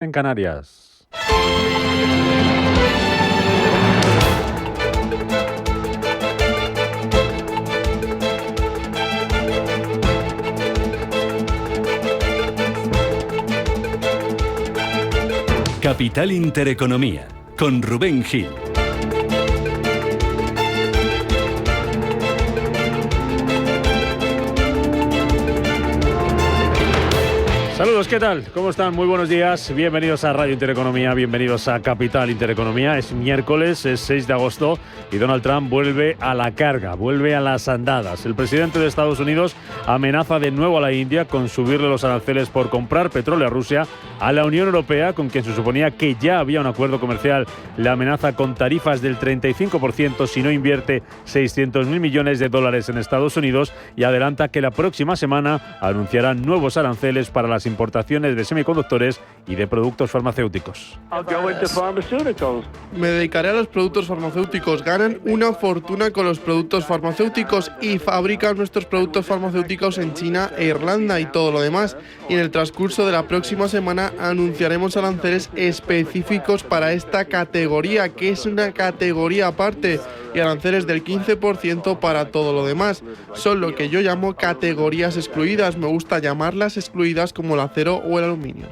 En Canarias. Capital Intereconomía, con Rubén Gil. Saludos, ¿qué tal? ¿Cómo están? Muy buenos días. Bienvenidos a Radio Intereconomía, bienvenidos a Capital Intereconomía. Es miércoles, es 6 de agosto y Donald Trump vuelve a la carga, vuelve a las andadas. El presidente de Estados Unidos amenaza de nuevo a la India con subirle los aranceles por comprar petróleo a Rusia. A la Unión Europea, con quien se suponía que ya había un acuerdo comercial, le amenaza con tarifas del 35% si no invierte 600.000 millones de dólares en Estados Unidos, y adelanta que la próxima semana anunciarán nuevos aranceles para las importaciones de semiconductores y de productos farmacéuticos. Me dedicaré a los productos farmacéuticos. Ganan una fortuna con los productos farmacéuticos y fabrican nuestros productos farmacéuticos en China e Irlanda y todo lo demás. Y en el transcurso de la próxima semana anunciaremos aranceles específicos para esta categoría, que es una categoría aparte, y aranceles del 15% para todo lo demás. Son lo que yo llamo categorías excluidas. Me gusta llamarlas excluidas, como el acero o el aluminio.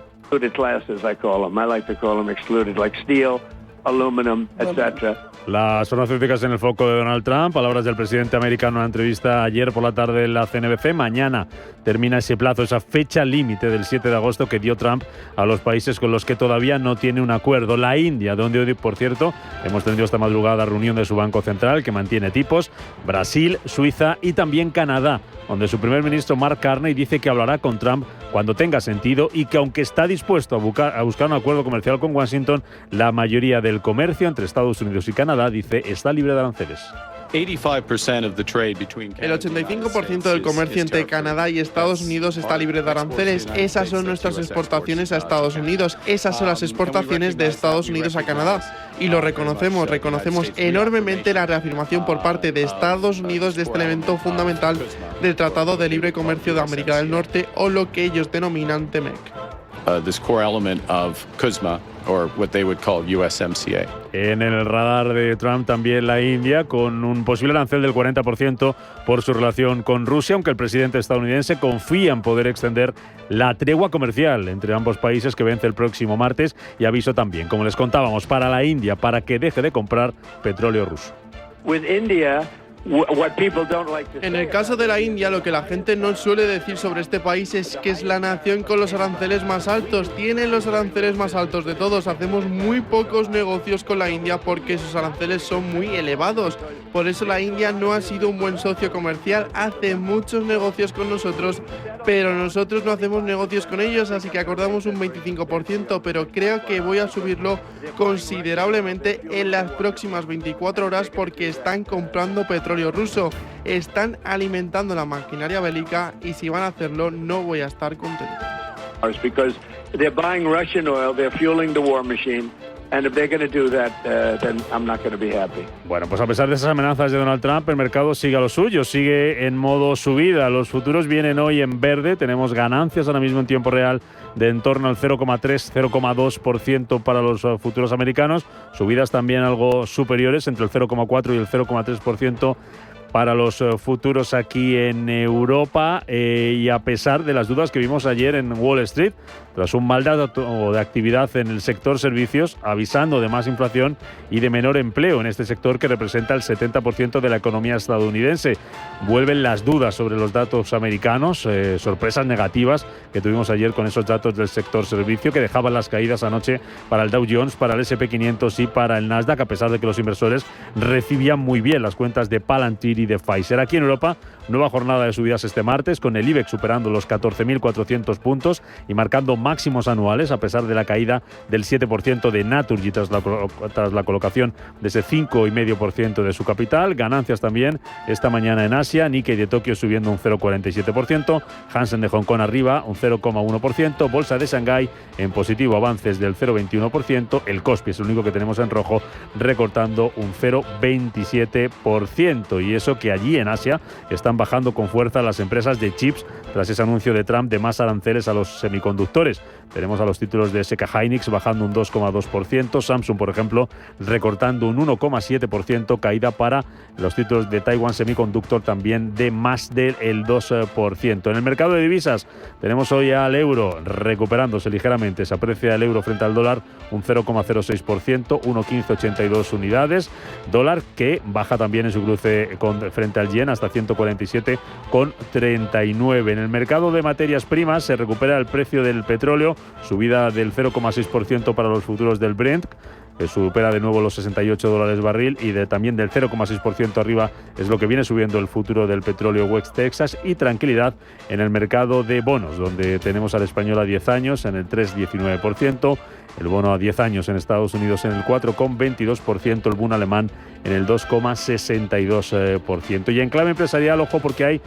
Las farmacéuticas en el foco de Donald Trump, palabras del presidente americano en una entrevista ayer por la tarde en la CNBC. Mañana termina ese plazo, esa fecha límite del 7 de agosto que dio Trump a los países con los que todavía no tiene un acuerdo. La India, donde hoy, por cierto, hemos tenido esta madrugada reunión de su Banco Central, que mantiene tipos. Brasil, Suiza y también Canadá, donde su primer ministro Mark Carney dice que hablará con Trump cuando tenga sentido y que, aunque está dispuesto a buscar un acuerdo comercial con Washington, la mayoría del comercio entre Estados Unidos y Canadá, dice, está libre de aranceles. El 85% del comercio entre Canadá y Estados Unidos está libre de aranceles. Esas son nuestras exportaciones a Estados Unidos. Esas son las exportaciones de Estados Unidos a Canadá. Y lo reconocemos. Reconocemos enormemente la reafirmación por parte de Estados Unidos de este elemento fundamental del Tratado de Libre Comercio de América del Norte, o lo que ellos denominan TEMEC. This core element of CUSMA, or what they would call USMCA. En el radar de Trump también la India, con un posible arancel del 40% por su relación con Rusia, aunque el presidente estadounidense confía en poder extender la tregua comercial entre ambos países, que vence el próximo martes, y aviso también, como les contábamos, para la India, para que deje de comprar petróleo ruso. En el caso de la India, lo que la gente no suele decir sobre este país es que es la nación con los aranceles más altos. Tienen los aranceles más altos de todos. Hacemos muy pocos negocios con la India porque sus aranceles son muy elevados. Por eso la India no ha sido un buen socio comercial. Hace muchos negocios con nosotros, pero nosotros no hacemos negocios con ellos, así que acordamos un 25%, pero creo que voy a subirlo considerablemente en las próximas 24 horas porque están comprando petróleo ruso, están alimentando la maquinaria bélica, y si van a hacerlo no voy a estar contento. Bueno, pues a pesar de esas amenazas de Donald Trump, el mercado sigue a lo suyo, sigue en modo subida. Los futuros vienen hoy en verde, tenemos ganancias ahora mismo en tiempo real de en torno al 0,3-0,2% para los futuros americanos, subidas también algo superiores, entre el 0,4 y el 0,3% para los futuros aquí en Europa, y a pesar de las dudas que vimos ayer en Wall Street, tras un mal dato de actividad en el sector servicios, avisando de más inflación y de menor empleo en este sector que representa el 70% de la economía estadounidense. Vuelven las dudas sobre los datos americanos, sorpresas negativas que tuvimos ayer con esos datos del sector servicio, que dejaban las caídas anoche para el Dow Jones, para el S&P 500 y para el Nasdaq, a pesar de que los inversores recibían muy bien las cuentas de Palantir y de Pfizer. Aquí en Europa, nueva jornada de subidas este martes, con el IBEX superando los 14.400 puntos y marcando máximos anuales, a pesar de la caída del 7% de Naturgy tras la colocación de ese 5,5% de su capital. Ganancias también esta mañana en Asia, Nikkei de Tokio subiendo un 0,47%, Hansen de Hong Kong arriba un 0,1%, Bolsa de Shanghái en positivo, avances del 0,21%, el Kospi es el único que tenemos en rojo, recortando un 0,27%, y eso que allí en Asia están bajando con fuerza las empresas de chips tras ese anuncio de Trump de más aranceles a los semiconductores. sectores. Tenemos a los títulos de SK Hynix bajando un 2,2%, Samsung, por ejemplo, recortando un 1,7%, caída para los títulos de Taiwan Semiconductor también de más del 2%. En el mercado de divisas tenemos hoy al euro recuperándose ligeramente, se aprecia el euro frente al dólar un 0,06%, 1,1582 unidades, dólar que baja también en su cruce frente al yen hasta 147,39. En el mercado de materias primas se recupera el precio del petróleo, subida del 0,6% para los futuros del Brent, que supera de nuevo los $68 barril, y también del 0,6% arriba es lo que viene subiendo el futuro del petróleo West Texas, y tranquilidad en el mercado de bonos, donde tenemos al español a 10 años en el 3,19%, el bono a 10 años en Estados Unidos en el 4,22%, el bono alemán en el 2,62%. Y en clave empresarial, ojo, porque hay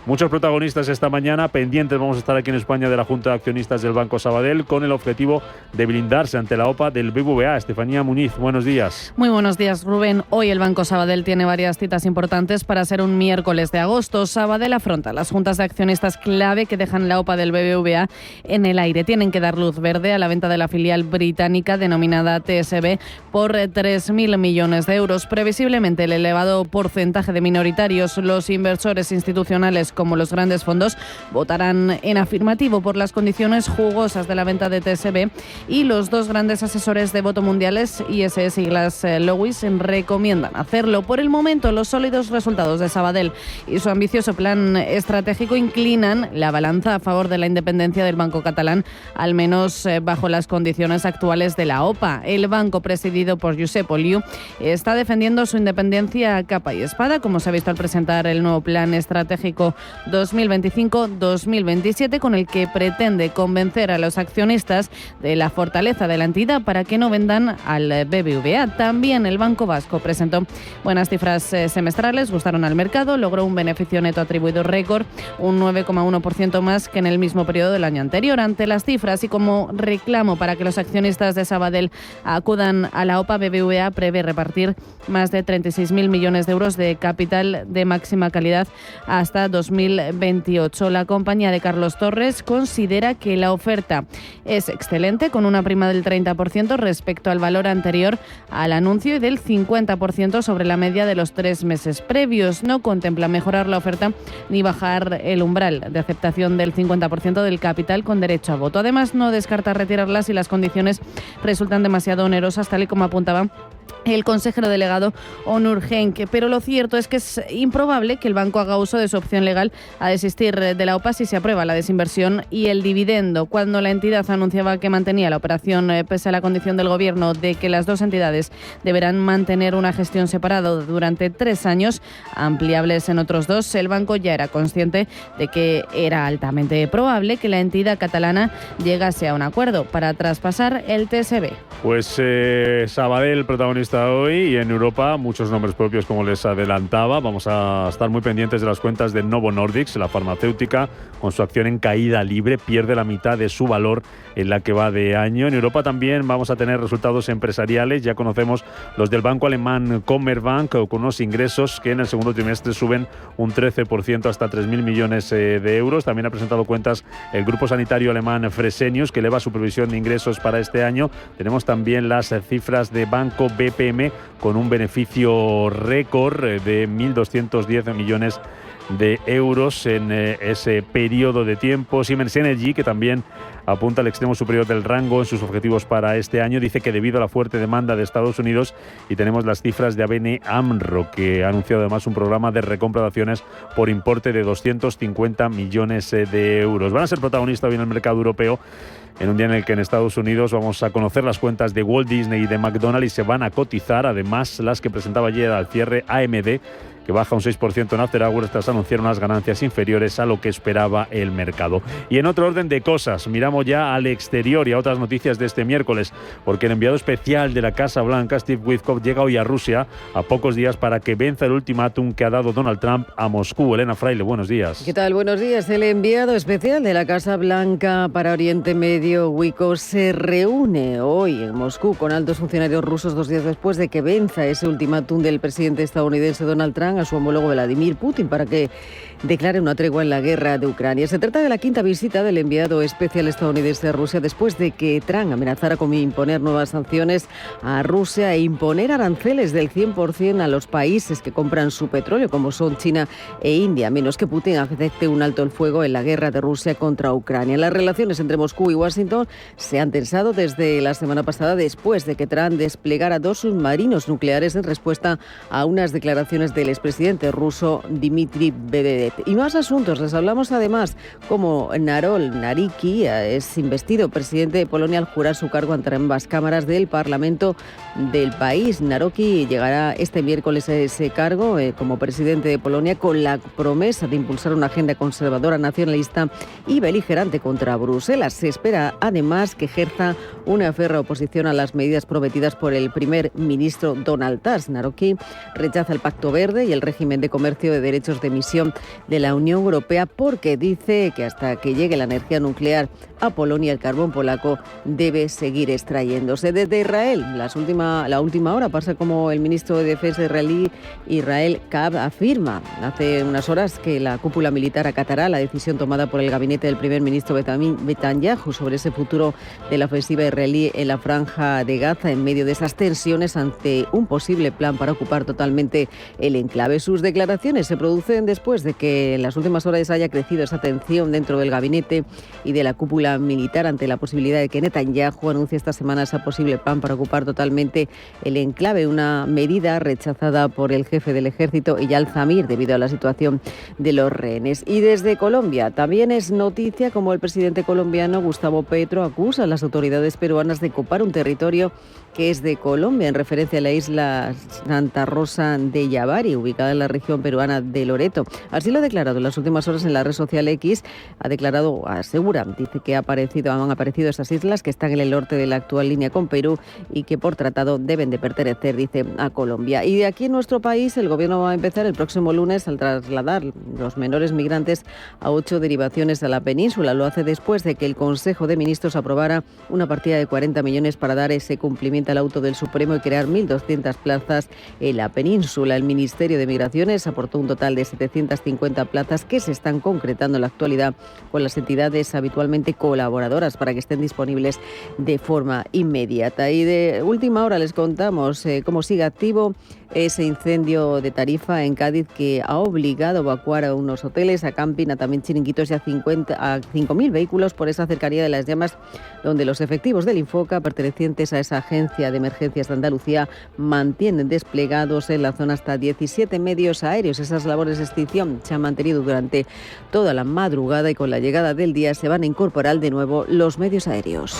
muchos protagonistas esta mañana pendientes. Vamos a estar aquí en España de la Junta de Accionistas del Banco Sabadell con el objetivo de blindarse ante la OPA del BBVA. Estefanía Muñiz, buenos días. Muy buenos días, Rubén. Hoy el Banco Sabadell tiene varias citas importantes para ser un miércoles de agosto. Sabadell afronta las juntas de accionistas clave que dejan la OPA del BBVA en el aire. Tienen que dar luz verde a la venta de la filial británica denominada TSB por 3.000 millones de euros. Previsiblemente, el elevado porcentaje de minoritarios, los inversores institucionales como los grandes fondos, votarán en afirmativo por las condiciones jugosas de la venta de TSB, y los dos grandes asesores de voto mundiales, ISS y Glass Lewis, recomiendan hacerlo. Por el momento, los sólidos resultados de Sabadell y su ambicioso plan estratégico inclinan la balanza a favor de la independencia del banco catalán, al menos bajo las condiciones actuales de la OPA. El banco, presidido por Josep Oliu, está defendiendo su independencia a capa y espada, como se ha visto al presentar el nuevo plan estratégico 2025-2027, con el que pretende convencer a los accionistas de la fortaleza de la entidad para que no vendan al BBVA. También el Banco Vasco presentó buenas cifras semestrales, gustaron al mercado, logró un beneficio neto atribuido récord, un 9,1% más que en el mismo periodo del año anterior. Ante las cifras y como reclamo para que los accionistas de Sabadell acudan a la OPA, BBVA prevé repartir más de 36.000 millones de euros de capital de máxima calidad hasta 2028. La compañía de Carlos Torres considera que la oferta es excelente, con una prima del 30% respecto al valor anterior al anuncio y del 50% sobre la media de los 3 meses previos. No contempla mejorar la oferta ni bajar el umbral de aceptación del 50% del capital con derecho a voto. Además, no descarta retirarlas si las condiciones resultan demasiado onerosas, tal y como apuntaba el consejero delegado Onur Genk. Pero lo cierto es que es improbable que el banco haga uso de su opción legal a desistir de la OPA si se aprueba la desinversión y el dividendo. Cuando la entidad anunciaba que mantenía la operación pese a la condición del gobierno de que las dos entidades deberán mantener una gestión separada durante 3 años, ampliables en otros 2, el banco ya era consciente de que era altamente probable que la entidad catalana llegase a un acuerdo para traspasar el TSB. Pues Sabadell, protagonista hoy, y en Europa muchos nombres propios, como les adelantaba. Vamos a estar muy pendientes de las cuentas de Novo Nordisk, la farmacéutica, con su acción en caída libre, pierde la mitad de su valor en la que va de año. En Europa también vamos a tener resultados empresariales. Ya conocemos los del banco alemán Commerzbank, con unos ingresos que en el segundo trimestre suben un 13% hasta 3.000 millones de euros. También ha presentado cuentas el grupo sanitario alemán Fresenius, que eleva su previsión de ingresos para este año. Tenemos también las cifras de Banco BPM, con un beneficio récord de 1.210 millones de euros en ese periodo de tiempo. Siemens Energy, que también apunta al extremo superior del rango en sus objetivos para este año, dice que debido a la fuerte demanda de Estados Unidos, y tenemos las cifras de ABN AMRO, que ha anunciado además un programa de recompra de acciones por importe de 250 millones de euros. Van a ser protagonistas hoy en el mercado europeo, en un día en el que en Estados Unidos vamos a conocer las cuentas de Walt Disney y de McDonald's, y se van a cotizar además las que presentaba ayer al cierre AMD, que baja un 6% en After Hours tras anunciar unas ganancias inferiores a lo que esperaba el mercado. Y en otro orden de cosas, miramos ya al exterior y a otras noticias de este miércoles, porque el enviado especial de la Casa Blanca, Steve Witkoff, llega hoy a Rusia a pocos días para que venza el ultimátum que ha dado Donald Trump a Moscú. Elena Fraile, buenos días. ¿Qué tal? Buenos días. El enviado especial de la Casa Blanca para Oriente Medio, Witkoff, se reúne hoy en Moscú con altos funcionarios rusos 2 días después de que venza ese ultimátum del presidente estadounidense Donald Trump a su homólogo Vladimir Putin para que declare una tregua en la guerra de Ucrania. Se trata de la quinta visita del enviado especial estadounidense a Rusia después de que Trump amenazara con imponer nuevas sanciones a Rusia e imponer aranceles del 100% a los países que compran su petróleo, como son China e India, a menos que Putin acepte un alto el fuego en la guerra de Rusia contra Ucrania. Las relaciones entre Moscú y Washington se han tensado desde la semana pasada después de que Trump desplegara 2 submarinos nucleares en respuesta a unas declaraciones del expresidente ruso Dmitry Medvedev. Y más asuntos. Les hablamos además como Karol Nawrocki es investido presidente de Polonia al jurar su cargo ante ambas cámaras del Parlamento del país. Nawrocki llegará este miércoles a ese cargo como presidente de Polonia con la promesa de impulsar una agenda conservadora, nacionalista y beligerante contra Bruselas. Se espera además que ejerza una férrea oposición a las medidas prometidas por el primer ministro Donald Tusk. Nawrocki rechaza el Pacto Verde y el régimen de comercio de derechos de emisión de la Unión Europea porque dice que hasta que llegue la energía nuclear a Polonia, el carbón polaco debe seguir extrayéndose. Desde Israel, la última hora pasa como el ministro de Defensa israelí, Israel Katz, afirma hace unas horas que la cúpula militar acatará la decisión tomada por el gabinete del primer ministro Netanyahu sobre ese futuro de la ofensiva israelí en la franja de Gaza en medio de esas tensiones ante un posible plan para ocupar totalmente el enclave. Sus declaraciones se producen después de que en las últimas horas haya crecido esa tensión dentro del gabinete y de la cúpula militar ante la posibilidad de que Netanyahu anuncie esta semana ese posible plan para ocupar totalmente el enclave, una medida rechazada por el jefe del ejército Eyal Zamir debido a la situación de los rehenes. Y desde Colombia también es noticia como el presidente colombiano Gustavo Petro acusa a las autoridades peruanas de ocupar un territorio que es de Colombia, en referencia a la isla Santa Rosa de Yavari, ubicada en la región peruana de Loreto. Así lo ha declarado en las últimas horas en la red social X. Dice que han aparecido esas islas que están en el norte de la actual línea con Perú y que por tratado deben de pertenecer, dice, a Colombia. Y de aquí en nuestro país, el gobierno va a empezar el próximo lunes al trasladar los menores migrantes a 8 derivaciones a la península. Lo hace después de que el Consejo de Ministros aprobara una partida de 40 millones para dar ese cumplimiento al auto del Supremo y crear 1.200 plazas en la península. El Ministerio de Migraciones aportó un total de 750 plazas que se están concretando en la actualidad con las entidades habitualmente colaboradoras para que estén disponibles de forma inmediata. Y de última hora les contamos cómo sigue activo ese incendio de Tarifa en Cádiz que ha obligado a evacuar a unos hoteles, a camping, a también chiringuitos y a 5.000 vehículos por esa cercanía de las llamas, donde los efectivos del Infoca, pertenecientes a esa agencia de emergencias de Andalucía, mantienen desplegados en la zona hasta 17 medios aéreos. Esas labores de extinción se han mantenido durante toda la madrugada y con la llegada del día se van a incorporar de nuevo los medios aéreos.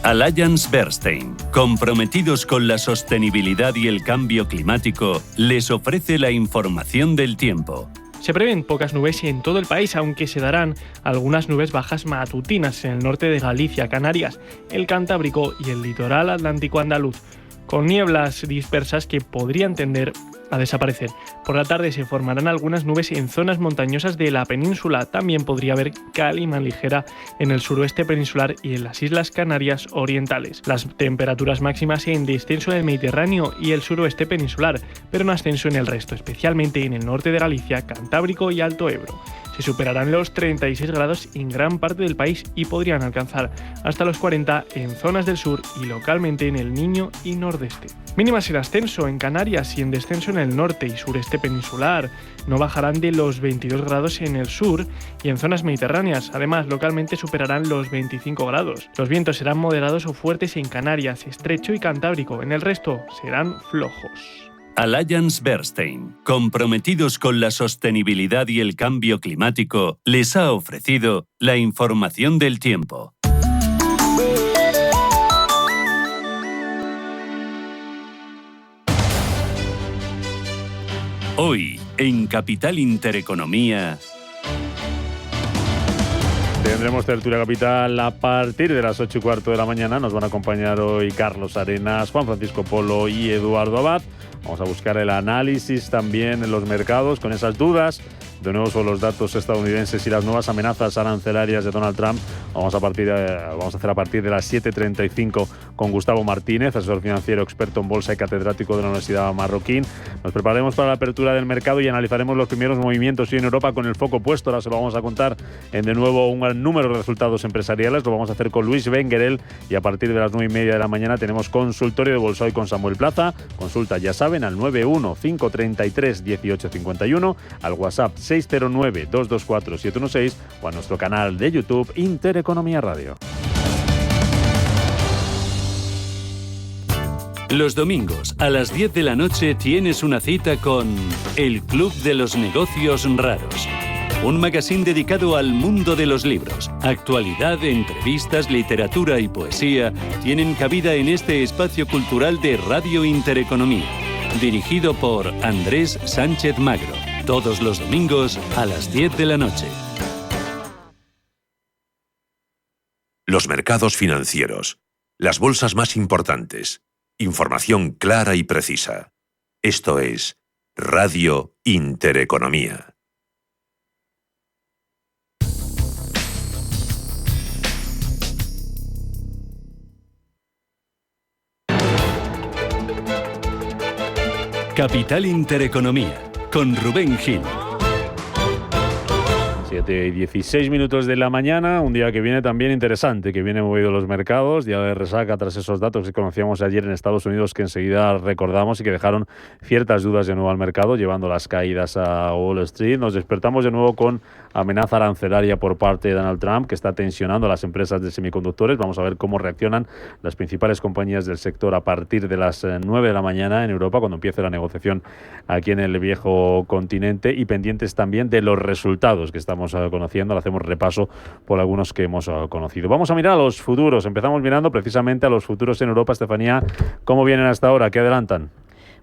Allianz Bernstein, comprometidos con la sostenibilidad y el cambio climático, les ofrece la información del tiempo. Se prevén pocas nubes en todo el país, aunque se darán algunas nubes bajas matutinas en el norte de Galicia, Canarias, el Cantábrico y el litoral atlántico andaluz, con nieblas dispersas que podrían tender a desaparecer. Por la tarde se formarán algunas nubes en zonas montañosas de la península. También podría haber calima ligera en el suroeste peninsular y en las Islas Canarias orientales. Las temperaturas máximas en descenso en el Mediterráneo y el suroeste peninsular, pero en ascenso en el resto, especialmente en el norte de Galicia, Cantábrico y Alto Ebro. Se superarán los 36 grados en gran parte del país y podrían alcanzar hasta los 40 en zonas del sur y localmente en el Niño y nordeste. Mínimas en ascenso en Canarias y en descenso en el norte y sureste peninsular. No bajarán de los 22 grados en el sur y en zonas mediterráneas. Además, localmente superarán los 25 grados. Los vientos serán moderados o fuertes en Canarias, Estrecho y Cantábrico. En el resto serán flojos. Allianz Bernstein, comprometidos con la sostenibilidad y el cambio climático, les ha ofrecido la información del tiempo. Hoy, en Capital Intereconomía... Tendremos Tertulia Capital a partir de las 8:15 de la mañana. Nos van a acompañar hoy Carlos Arenas, Juan Francisco Polo y Eduardo Abad. Vamos a buscar el análisis también en los mercados con esas dudas. De nuevo sobre los datos estadounidenses y las nuevas amenazas arancelarias de Donald Trump. Vamos a hacer a partir de las 7:35 con Gustavo Martínez, asesor financiero, experto en bolsa y catedrático de la Universidad Marroquín. Nos prepararemos para la apertura del mercado y analizaremos los primeros movimientos en Europa con el foco puesto. Ahora se lo vamos a contar en de nuevo un gran número de resultados empresariales. Lo vamos a hacer con Luis Benguerel y a partir de las 9:30 de la mañana tenemos consultorio de bolsa hoy con Samuel Plaza. Consulta, ya saben, al 91-533-1851, al WhatsApp 609-224-716 o a nuestro canal de YouTube Intereconomía Radio. Los domingos a las 10 de la noche tienes una cita con El Club de los Negocios Raros. Un magazín dedicado al mundo de los libros. Actualidad, entrevistas, literatura y poesía tienen cabida en este espacio cultural de Radio Intereconomía. Dirigido por Andrés Sánchez Magro. Todos los domingos a las 10 de la noche. Los mercados financieros. Las bolsas más importantes. Información clara y precisa. Esto es Radio Intereconomía. Capital Intereconomía, con Rubén Gil. 7:16 de la mañana, un día que viene también interesante, que viene movido los mercados, día de resaca tras esos datos que conocíamos ayer en Estados Unidos que enseguida recordamos y que dejaron ciertas dudas de nuevo al mercado, llevando las caídas a Wall Street. Nos despertamos de nuevo con amenaza arancelaria por parte de Donald Trump, que está tensionando a las empresas de semiconductores. Vamos a ver cómo reaccionan las principales compañías del sector a partir de las 9 de la mañana en Europa, cuando empiece la negociación aquí en el viejo continente, y pendientes también de los resultados que estamos conociendo. Le hacemos repaso por algunos que hemos conocido. Vamos a mirar a los futuros. Empezamos mirando precisamente a los futuros en Europa. Estefanía, ¿cómo vienen hasta ahora? ¿Qué adelantan?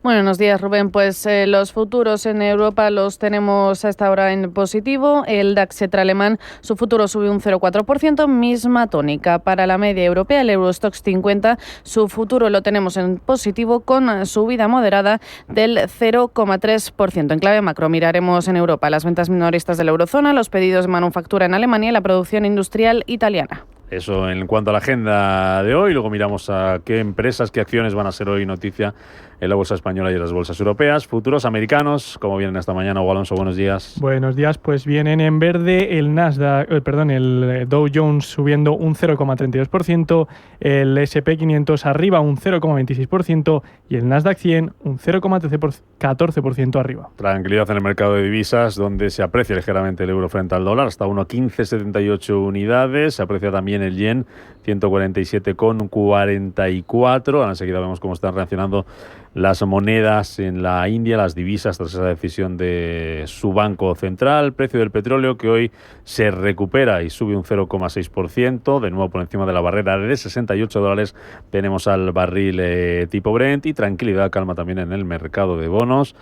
Buenos días, Rubén. Pues los futuros en Europa los tenemos hasta ahora en positivo. El DAX alemán, su futuro sube un 0,4%, misma tónica. Para la media europea, el Eurostoxx 50, su futuro lo tenemos en positivo con subida moderada del 0,3%. En clave macro miraremos en Europa las ventas minoristas de la eurozona, los pedidos de manufactura en Alemania y la producción industrial italiana. Eso en cuanto a la agenda de hoy. Luego miramos a qué empresas, qué acciones van a ser hoy noticia en la bolsa española y en las bolsas europeas. Futuros americanos, ¿cómo vienen esta mañana? Hugo Alonso, buenos días. Buenos días, pues vienen en verde el el Dow Jones subiendo un 0,32%, el S&P 500 arriba un 0,26% y el Nasdaq 100 un 0,14% arriba. Tranquilidad en el mercado de divisas, donde se aprecia ligeramente el euro frente al dólar, hasta 1,1578 unidades. Se aprecia también el yen, 147,44. Ahora enseguida vemos cómo están reaccionando las monedas en la India, las divisas, tras esa decisión de su banco central. Precio del petróleo, que hoy se recupera y sube un 0,6%, de nuevo por encima de la barrera de $68. Tenemos al barril tipo Brent, y tranquilidad, calma también en el mercado de bonos.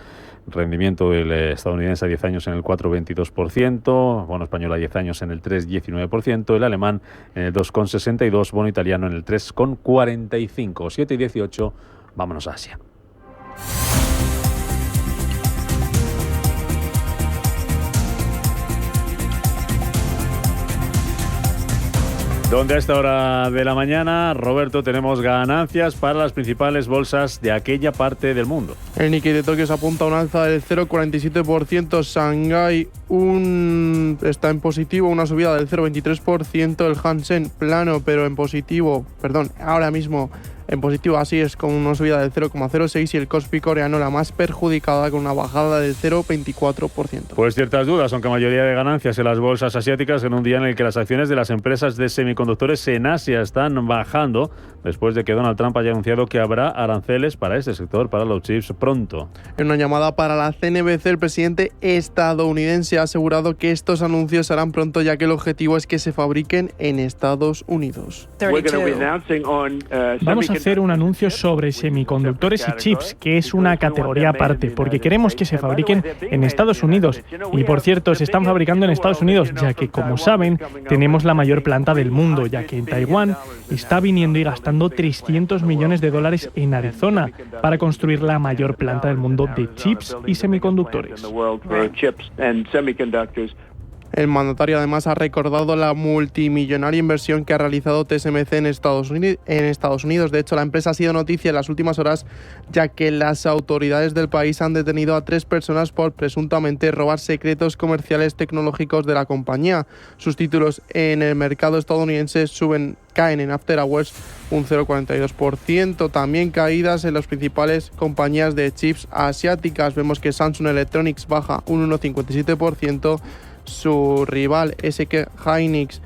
Rendimiento del estadounidense a 10 años en el 4,22%, bono español a 10 años en el 3,19%, el alemán en el 2,62%, bono italiano en el 3,45%. 7:18, vámonos a Asia. Donde a esta hora de la mañana, Roberto, tenemos ganancias para las principales bolsas de aquella parte del mundo. El Nikkei de Tokio se apunta a un alza del 0,47%, Shanghái está en positivo, una subida del 0,23%, el Hansen plano pero en positivo, ahora mismo en positivo, así es, con una subida del 0,06%, y el Kospi coreano la más perjudicada con una bajada del 0,24%. Pues ciertas dudas, aunque mayoría de ganancias en las bolsas asiáticas en un día en el que las acciones de las empresas de semiconductores en Asia están bajando después de que Donald Trump haya anunciado que habrá aranceles para este sector, para los chips, pronto. En una llamada para la CNBC, el presidente estadounidense ha asegurado que estos anuncios se harán pronto, ya que el objetivo es que se fabriquen en Estados Unidos. Vamos a hacer un anuncio sobre semiconductores y chips, que es una categoría aparte, porque queremos que se fabriquen en Estados Unidos. Y por cierto, se están fabricando en Estados Unidos, ya que, como saben, tenemos la mayor planta del mundo, ya que en Taiwán está viniendo y gastando $300 millones en Arizona para construir la mayor planta del mundo de chips y semiconductores. El mandatario además ha recordado la multimillonaria inversión que ha realizado TSMC en Estados Unidos. De hecho, la empresa ha sido noticia en las últimas horas, ya que las autoridades del país han detenido a 3 personas por presuntamente robar secretos comerciales tecnológicos de la compañía. Sus títulos en el mercado estadounidense caen en After Hours un 0,42%. También caídas en las principales compañías de chips asiáticas. Vemos que Samsung Electronics baja un 1,57%. Su rival SK Hynix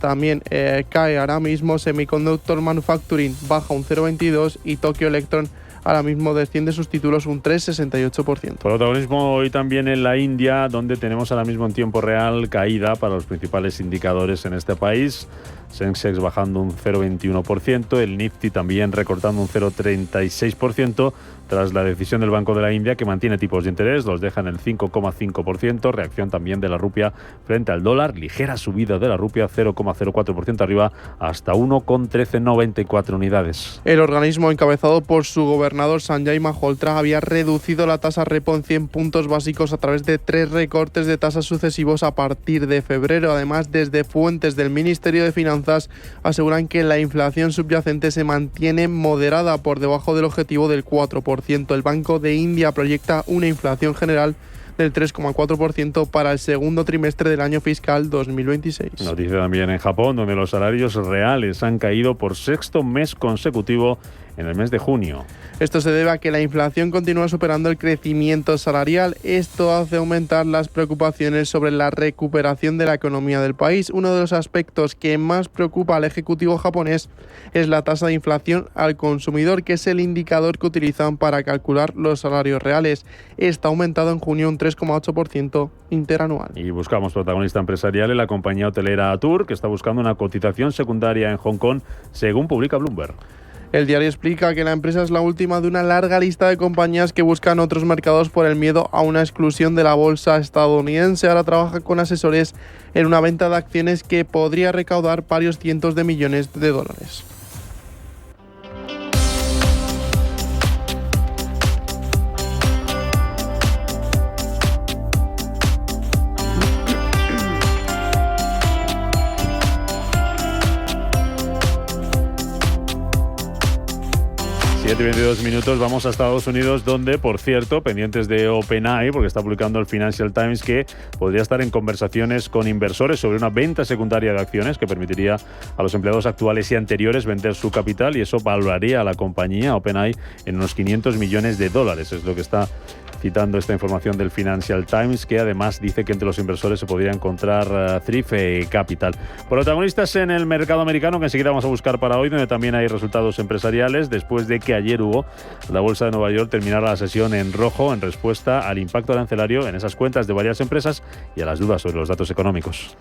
también cae ahora mismo. Semiconductor Manufacturing baja un 0,22% y Tokyo Electron ahora mismo desciende sus títulos un 3,68%. Protagonismo hoy también en la India, donde tenemos ahora mismo en tiempo real caída para los principales indicadores en este país. Sensex bajando un 0,21%, el Nifty también recortando un 0,36% tras la decisión del Banco de la India, que mantiene tipos de interés, los deja en el 5,5%, reacción también de la rupia frente al dólar, ligera subida de la rupia, 0,04% arriba hasta 1,1394 unidades. El organismo encabezado por su gobernador Sanjay Malhotra había reducido la tasa repo en 100 puntos básicos a través de 3 recortes de tasas sucesivos a partir de febrero. Además, desde fuentes del Ministerio de Finanzas aseguran que la inflación subyacente se mantiene moderada por debajo del objetivo del 4%. El Banco de India proyecta una inflación general del 3,4% para el segundo trimestre del año fiscal 2026. Noticia también en Japón, donde los salarios reales han caído por 6º mes consecutivo en el mes de junio. Esto se debe a que la inflación continúa superando el crecimiento salarial. Esto hace aumentar las preocupaciones sobre la recuperación de la economía del país. Uno de los aspectos que más preocupa al ejecutivo japonés es la tasa de inflación al consumidor, que es el indicador que utilizan para calcular los salarios reales. Está aumentado en junio un 3,8% interanual. Y buscamos protagonista empresarial en la compañía hotelera Atour, que está buscando una cotización secundaria en Hong Kong, según publica Bloomberg. El diario explica que la empresa es la última de una larga lista de compañías que buscan otros mercados por el miedo a una exclusión de la bolsa estadounidense. Ahora trabaja con asesores en una venta de acciones que podría recaudar varios cientos de millones de dólares. 7:22 minutos, vamos a Estados Unidos, donde, por cierto, pendientes de OpenAI, porque está publicando el Financial Times, que podría estar en conversaciones con inversores sobre una venta secundaria de acciones que permitiría a los empleados actuales y anteriores vender su capital, y eso valoraría a la compañía OpenAI en unos $500 millones. Es lo que está citando esta información del Financial Times, que además dice que entre los inversores se podría encontrar Thrift Capital. Protagonistas en el mercado americano, que enseguida vamos a buscar para hoy, donde también hay resultados empresariales, después de que ayer la Bolsa de Nueva York terminara la sesión en rojo en respuesta al impacto arancelario en esas cuentas de varias empresas y a las dudas sobre los datos económicos.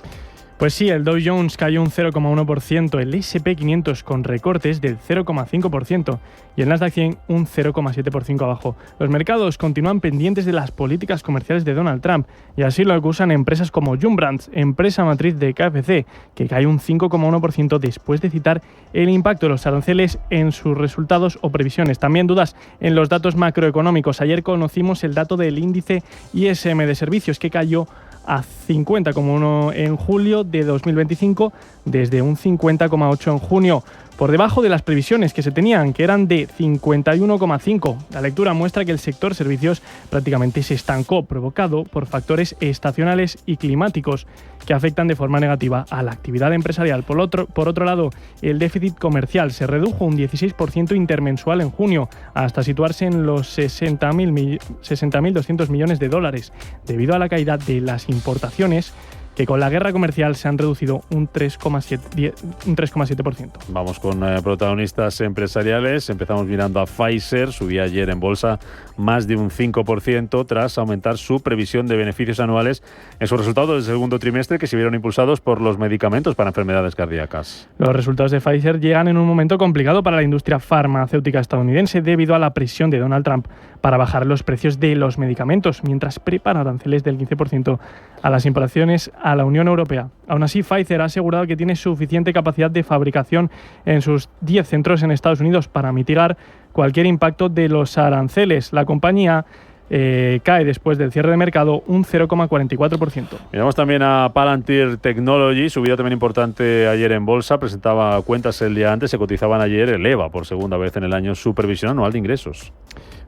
Pues sí, el Dow Jones cayó un 0,1%, el S&P 500 con recortes del 0,5% y el Nasdaq 100 un 0,7% abajo. Los mercados continúan pendientes de las políticas comerciales de Donald Trump, y así lo acusan empresas como Yum Brands, empresa matriz de KFC, que cae un 5,1% después de citar el impacto de los aranceles en sus resultados o previsiones. También dudas en los datos macroeconómicos. Ayer conocimos el dato del índice ISM de servicios, que cayó a 50,1 en julio de 2025 desde un 50,8 en junio, por debajo de las previsiones que se tenían, que eran de 51,5. La lectura muestra que el sector servicios prácticamente se estancó, provocado por factores estacionales y climáticos que afectan de forma negativa a la actividad empresarial. Por otro lado, el déficit comercial se redujo un 16% intermensual en junio, hasta situarse en los 60.200 millones de dólares, debido a la caída de las importaciones, que con la guerra comercial se han reducido un 3,7%. Vamos con protagonistas empresariales. Empezamos mirando a Pfizer. Subía ayer en bolsa más de un 5% tras aumentar su previsión de beneficios anuales en sus resultados del segundo trimestre, que se vieron impulsados por los medicamentos para enfermedades cardíacas. Los resultados de Pfizer llegan en un momento complicado para la industria farmacéutica estadounidense debido a la presión de Donald Trump para bajar los precios de los medicamentos, mientras prepara aranceles del 15% a las importaciones a la Unión Europea. Aún así, Pfizer ha asegurado que tiene suficiente capacidad de fabricación en sus 10 centros en Estados Unidos para mitigar cualquier impacto de los aranceles. La compañía cae después del cierre de mercado un 0,44%. Miramos también a Palantir Technology, subida también importante ayer en bolsa, presentaba cuentas el día antes, se cotizaban ayer, eleva por segunda vez en el año su previsión anual de ingresos.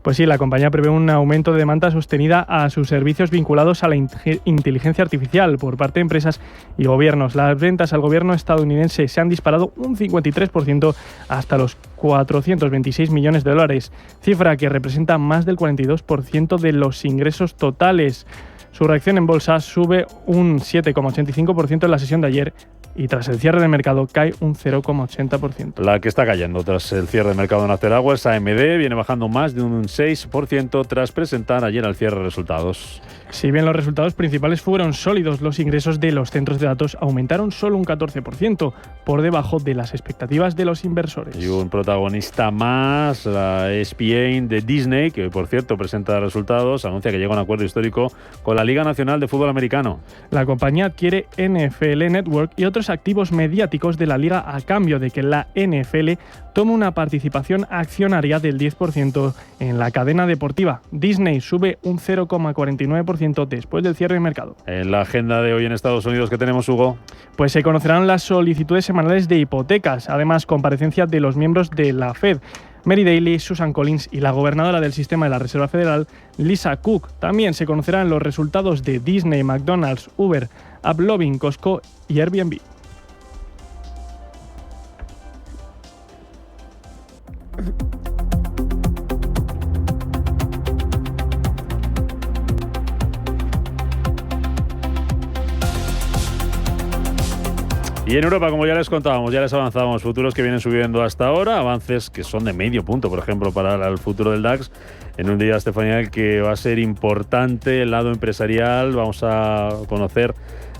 Pues sí, la compañía prevé un aumento de demanda sostenida a sus servicios vinculados a la inteligencia artificial por parte de empresas y gobiernos. Las ventas al gobierno estadounidense se han disparado un 53% hasta los 426 millones de dólares, cifra que representa más del 42% de los ingresos totales. Su reacción en bolsa sube un 7,85% en la sesión de ayer y tras el cierre de mercado cae un 0,80%. La que está cayendo tras el cierre de mercado en Acerago es AMD, viene bajando más de un 6% tras presentar ayer al cierre resultados. Si bien los resultados principales fueron sólidos, los ingresos de los centros de datos aumentaron solo un 14%, por debajo de las expectativas de los inversores. Y un protagonista más, la ESPN de Disney, que por cierto presenta resultados, anuncia que llega a un acuerdo histórico con la Liga Nacional de Fútbol Americano. La compañía adquiere NFL Network y otros activos mediáticos de la liga a cambio de que la NFL tome una participación accionaria del 10% en la cadena deportiva. Disney sube un 0,49% después del cierre de mercado. En la agenda de hoy en Estados Unidos, ¿qué tenemos, Hugo? Pues se conocerán las solicitudes semanales de hipotecas, además comparecencia de los miembros de la Fed, Mary Daly, Susan Collins y la gobernadora del sistema de la Reserva Federal, Lisa Cook. También se conocerán los resultados de Disney, McDonald's, Uber, AppLovin, Costco y Airbnb. Y en Europa, como ya les contábamos, ya les avanzábamos, futuros que vienen subiendo hasta ahora, avances que son de medio punto, por ejemplo, para el futuro del DAX, en un día, Estefanía, que va a ser importante el lado empresarial. Vamos a conocer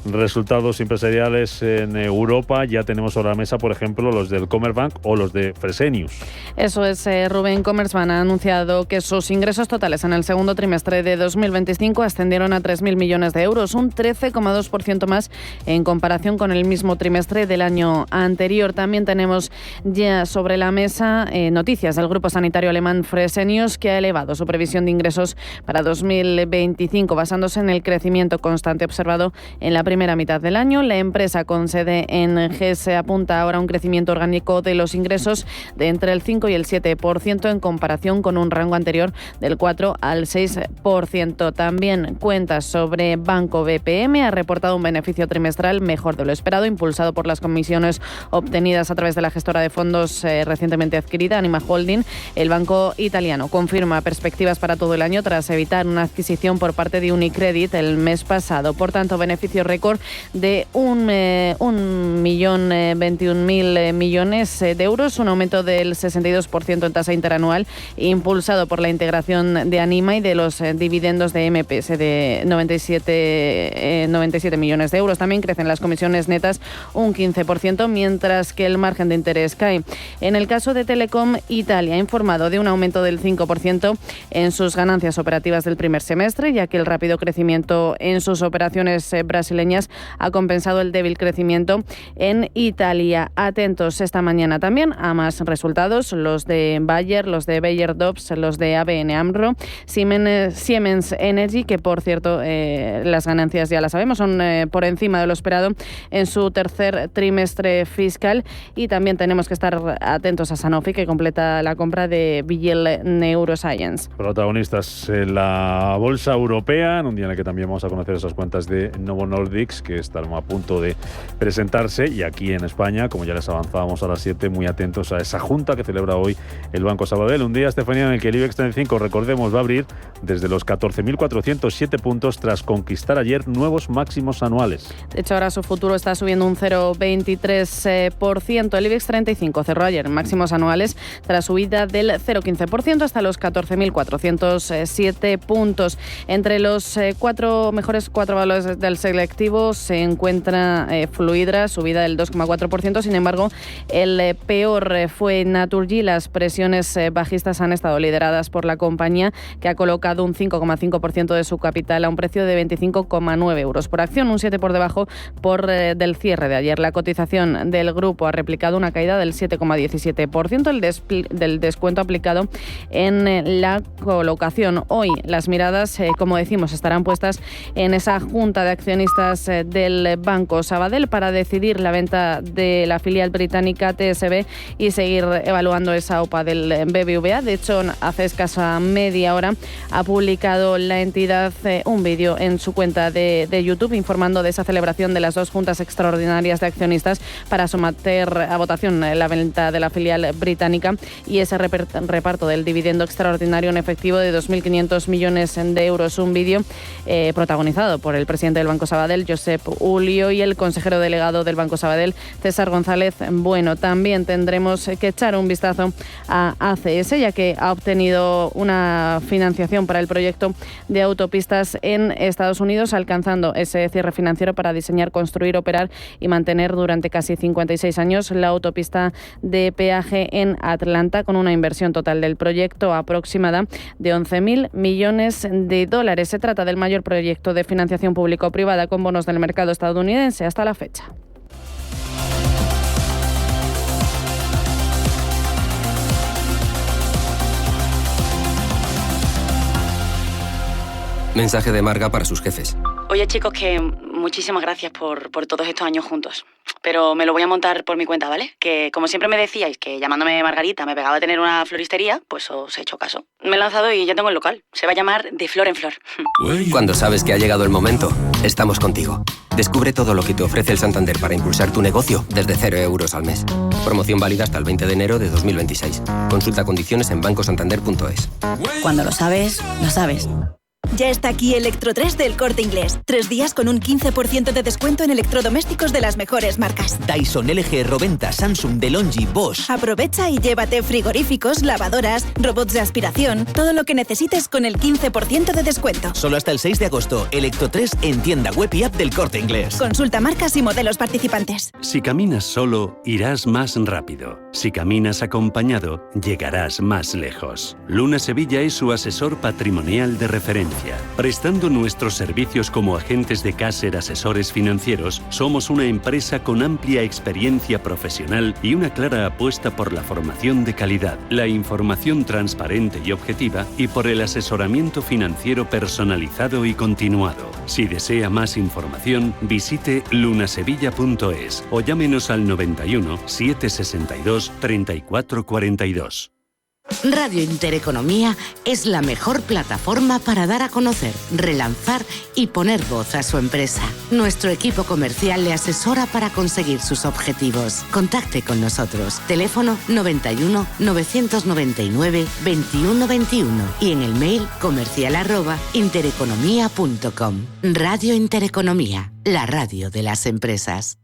resultados empresariales en Europa. Ya tenemos sobre la mesa, por ejemplo, los del Commerzbank o los de Fresenius. Eso es, Rubén. Commerzbank ha anunciado que sus ingresos totales en el segundo trimestre de 2025 ascendieron a 3.000 millones de euros, un 13,2% más en comparación con el mismo trimestre del año anterior. También tenemos ya sobre la mesa noticias del grupo sanitario alemán Fresenius, que ha elevado su previsión de ingresos para 2025 basándose en el crecimiento constante observado en la primera mitad del año. La empresa con sede en Hesse apunta ahora a un crecimiento orgánico de los ingresos de entre el 5 y el 7% en comparación con un rango anterior del 4 al 6%. También cuentas sobre Banco BPM, ha reportado un beneficio trimestral mejor de lo esperado, impulsado por las comisiones obtenidas a través de la gestora de fondos recientemente adquirida, Anima Holding. El banco italiano confirma perspectivas para todo el año tras evitar una adquisición por parte de Unicredit el mes pasado. Por tanto, beneficio récord de 1.021.000 millones de euros, un aumento del 62% en tasa interanual, impulsado por la integración de Anima y de los dividendos de MPS de 97 millones de euros. También crecen las comisiones netas un 15%, mientras que el margen de interés cae. En el caso de Telecom Italia, ha informado de un aumento del 5% en sus ganancias operativas del primer semestre, ya que el rápido crecimiento en sus operaciones brasileñas ha compensado el débil crecimiento en Italia. Atentos esta mañana también a más resultados, los de Bayer, los de Bayer-Dobbs, los de ABN AMRO, Siemens Energy, que por cierto las ganancias ya las sabemos, son por encima de lo esperado en su tercer trimestre fiscal. Y también tenemos que estar atentos a Sanofi, que completa la compra de Vigil Neuroscience. Protagonistas en la bolsa europea, en un día en el que también vamos a conocer esas cuentas de Novo Nordisk. IBEX, que está a punto de presentarse, y aquí en España, como ya les avanzábamos a las 7, muy atentos a esa junta que celebra hoy el Banco Sabadell. Un día, Estefanía, en el que el IBEX 35, recordemos, va a abrir desde los 14.407 puntos tras conquistar ayer nuevos máximos anuales. De hecho, ahora su futuro está subiendo un 0,23%. El IBEX 35 cerró ayer en máximos anuales tras subida del 0,15% hasta los 14.407 puntos. Entre los mejores cuatro valores del selectivo se encuentra Fluidra, subida del 2,4%. Sin embargo, el peor fue Naturgy. Las presiones bajistas han estado lideradas por la compañía, que ha colocado un 5,5% de su capital a un precio de 25,9 euros por acción, un 7 por debajo del cierre de ayer. La cotización del grupo ha replicado una caída del 7,17%, del descuento aplicado en la colocación. Hoy las miradas, como decimos, estarán puestas en esa junta de accionistas del Banco Sabadell para decidir la venta de la filial británica TSB y seguir evaluando esa OPA del BBVA. De hecho, hace escasa media hora ha publicado la entidad un vídeo en su cuenta de YouTube informando de esa celebración de las dos juntas extraordinarias de accionistas para someter a votación la venta de la filial británica y ese reparto del dividendo extraordinario en efectivo de 2.500 millones de euros. Un vídeo protagonizado por el presidente del Banco Sabadell, Josep Ulio, y el consejero delegado del Banco Sabadell, César González Bueno. También tendremos que echar un vistazo a ACS, ya que ha obtenido una financiación para el proyecto de autopistas en Estados Unidos, alcanzando ese cierre financiero para diseñar, construir, operar y mantener durante casi 56 años la autopista de peaje en Atlanta, con una inversión total del proyecto aproximada de 11.000 millones de dólares. Se trata del mayor proyecto de financiación público-privada con bonos del mercado estadounidense hasta la fecha. Mensaje de Marga para sus jefes. Oye, chicos, que muchísimas gracias por todos estos años juntos. Pero me lo voy a montar por mi cuenta, ¿vale? Que como siempre me decíais que llamándome Margarita me pegaba a tener una floristería, pues os he hecho caso. Me he lanzado y ya tengo el local. Se va a llamar De Flor en Flor. Cuando sabes que ha llegado el momento, estamos contigo. Descubre todo lo que te ofrece el Santander para impulsar tu negocio desde 0 euros al mes. Promoción válida hasta el 20 de enero de 2026. Consulta condiciones en bancosantander.es. Cuando lo sabes, lo sabes. Ya está aquí Electro 3 del Corte Inglés. 3 días con un 15% de descuento en electrodomésticos de las mejores marcas. Dyson, LG, Roventa, Samsung, DeLonghi, Bosch. Aprovecha y llévate frigoríficos, lavadoras, robots de aspiración, todo lo que necesites con el 15% de descuento. Solo hasta el 6 de agosto. Electro 3 en tienda web y app del Corte Inglés. Consulta marcas y modelos participantes. Si caminas solo, irás más rápido. Si caminas acompañado, llegarás más lejos. Luna Sevilla es su asesor patrimonial de referencia. Prestando nuestros servicios como agentes de Caser Asesores Financieros, somos una empresa con amplia experiencia profesional y una clara apuesta por la formación de calidad, la información transparente y objetiva y por el asesoramiento financiero personalizado y continuado. Si desea más información, visite lunasevilla.es o llámenos al 91 762 3442. Radio Intereconomía es la mejor plataforma para dar a conocer, relanzar y poner voz a su empresa. Nuestro equipo comercial le asesora para conseguir sus objetivos. Contacte con nosotros. Teléfono 91 999 2121 y en el mail comercial@intereconomia.com. Radio Intereconomía, la radio de las empresas.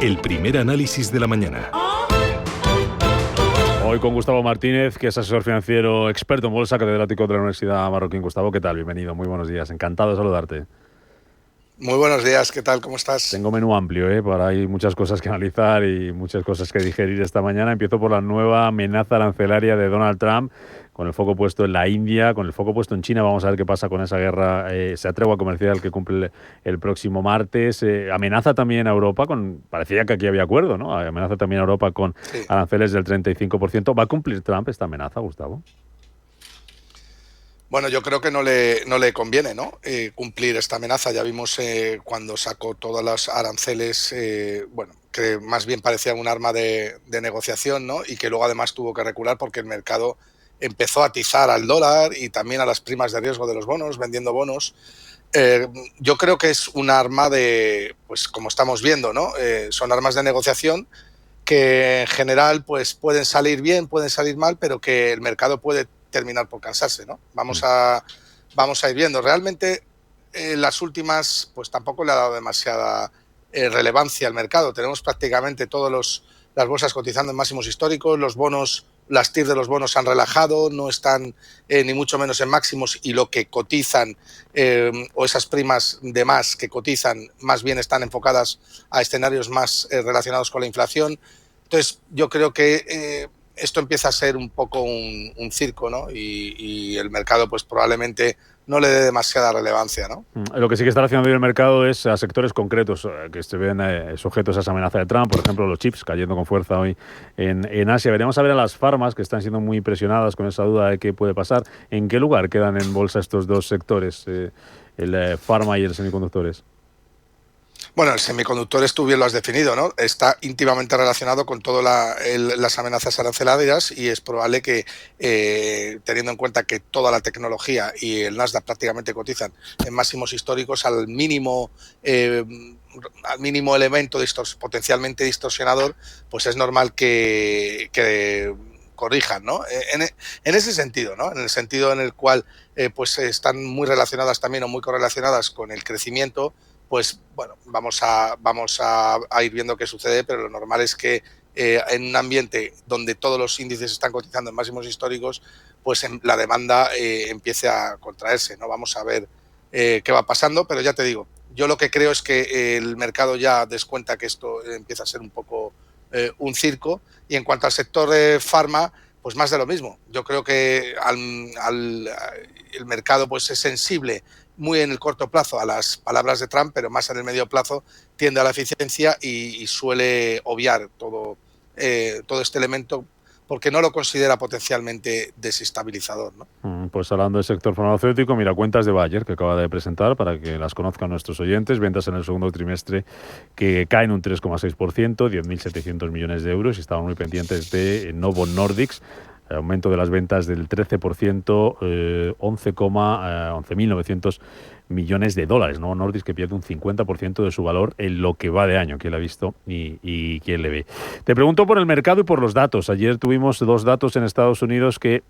El primer análisis de la mañana. Hoy con Gustavo Martínez, que es asesor financiero experto en bolsa, catedrático de la Universidad Marroquín. Gustavo, ¿qué tal? Bienvenido, muy buenos días. Encantado de saludarte. Muy buenos días, ¿qué tal? ¿Cómo estás? Tengo menú amplio, hay muchas cosas que analizar y muchas cosas que digerir esta mañana. Empiezo por la nueva amenaza arancelaria de Donald Trump, con el foco puesto en la India, con el foco puesto en China. Vamos a ver qué pasa con esa guerra, esa tregua comercial que cumple el próximo martes. Amenaza también a Europa, parecía que aquí había acuerdo, ¿no? Amenaza también a Europa con aranceles del 35%. ¿Va a cumplir Trump esta amenaza, Gustavo? Bueno, yo creo que no le conviene, ¿no? Cumplir esta amenaza. Ya vimos cuando sacó todos los aranceles, que más bien parecía un arma de negociación, ¿no? Y que luego además tuvo que recular porque el mercado empezó a atizar al dólar y también a las primas de riesgo de los bonos, vendiendo bonos. Yo creo que es un arma de, pues como estamos viendo, ¿no? Son armas de negociación que en general pues pueden salir bien, pueden salir mal, pero que el mercado puede terminar por cansarse, ¿no? Vamos a ir viendo. Realmente las últimas pues tampoco le ha dado demasiada relevancia al mercado. Tenemos prácticamente las bolsas cotizando en máximos históricos, los bonos, las TIR de los bonos se han relajado, no están ni mucho menos en máximos, y lo que cotizan o esas primas de más que cotizan más bien están enfocadas a escenarios más relacionados con la inflación. Entonces yo creo que esto empieza a ser un poco un circo, ¿no? Y el mercado pues probablemente no le dé demasiada relevancia, ¿no? Lo que sí que está haciendo el mercado es a sectores concretos que se ven sujetos a esa amenaza de Trump, por ejemplo los chips cayendo con fuerza hoy en Asia. Veremos a ver a las farmas que están siendo muy presionadas con esa duda de qué puede pasar. ¿En qué lugar quedan en bolsa estos dos sectores, el farma y el semiconductores? Bueno, el semiconductores tú bien lo has definido, ¿no? Está íntimamente relacionado con todas las amenazas arancelarias, y es probable que, teniendo en cuenta que toda la tecnología y el Nasdaq prácticamente cotizan en máximos históricos, al mínimo elemento potencialmente distorsionador, pues es normal que corrijan, ¿no? En ese sentido, ¿no? En el sentido en el cual pues están muy relacionadas también o muy correlacionadas con el crecimiento, pues bueno, vamos a ir viendo qué sucede, pero lo normal es que en un ambiente donde todos los índices están cotizando en máximos históricos, pues la demanda empiece a contraerse, ¿no? Vamos a ver qué va pasando, pero ya te digo, yo lo que creo es que el mercado ya descuenta que esto empieza a ser un poco un circo, y en cuanto al sector farma, pues más de lo mismo. Yo creo que el mercado pues es sensible muy en el corto plazo a las palabras de Trump, pero más en el medio plazo tiende a la eficiencia y suele obviar todo este elemento porque no lo considera potencialmente desestabilizador, ¿no? Pues hablando del sector farmacéutico, mira, cuentas de Bayer que acaba de presentar para que las conozcan nuestros oyentes, ventas en el segundo trimestre que caen un 3,6%, 10.700 millones de euros, y estaban muy pendientes de Novo Nordisk, aumento de las ventas del 13%, 11.900 millones de dólares. Novo Nordisk que pierde un 50% de su valor en lo que va de año. ¿Quién lo ha visto y quién le ve? Te pregunto por el mercado y por los datos. Ayer tuvimos dos datos en Estados Unidos que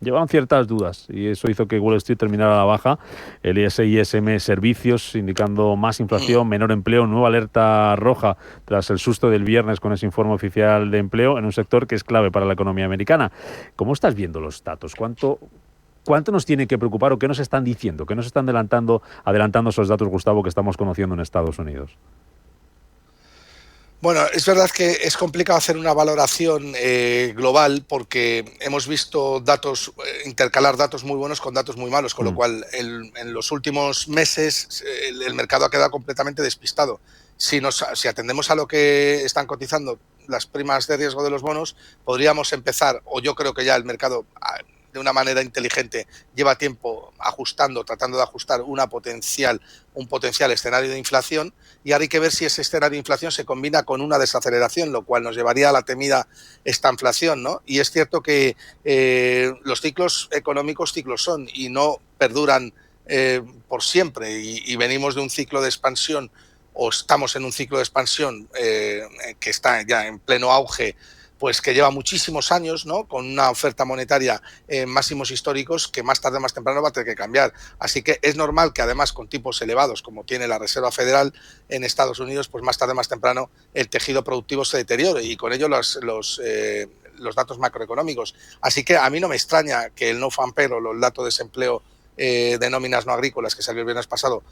llevaban ciertas dudas y eso hizo que Wall Street terminara a la baja. El ISM Servicios indicando más inflación, menor empleo, nueva alerta roja tras el susto del viernes con ese informe oficial de empleo en un sector que es clave para la economía americana. ¿Cómo estás viendo los datos? ¿Cuánto nos tiene que preocupar o qué nos están diciendo? ¿Qué nos están adelantando esos datos, Gustavo, que estamos conociendo en Estados Unidos? Bueno, es verdad que es complicado hacer una valoración global porque hemos visto intercalar datos muy buenos con datos muy malos, con lo cual en los últimos meses el mercado ha quedado completamente despistado. Si atendemos a lo que están cotizando las primas de riesgo de los bonos, podríamos empezar, o yo creo que ya el mercado de una manera inteligente lleva tiempo tratando de ajustar un potencial escenario de inflación, y ahora hay que ver si ese escenario de inflación se combina con una desaceleración, lo cual nos llevaría a la temida estanflación, ¿no? Y es cierto que los ciclos económicos ciclos son y no perduran por siempre, y venimos de un ciclo de expansión, o estamos en un ciclo de expansión que está ya en pleno auge, pues que lleva muchísimos años, ¿no? Con una oferta monetaria en máximos históricos que más tarde o más temprano va a tener que cambiar. Así que es normal que además con tipos elevados, como tiene la Reserva Federal en Estados Unidos, pues más tarde o más temprano el tejido productivo se deteriore y con ello los datos macroeconómicos. Así que a mí no me extraña que el no farm payroll o el dato de desempleo de nóminas no agrícolas que salió el viernes pasado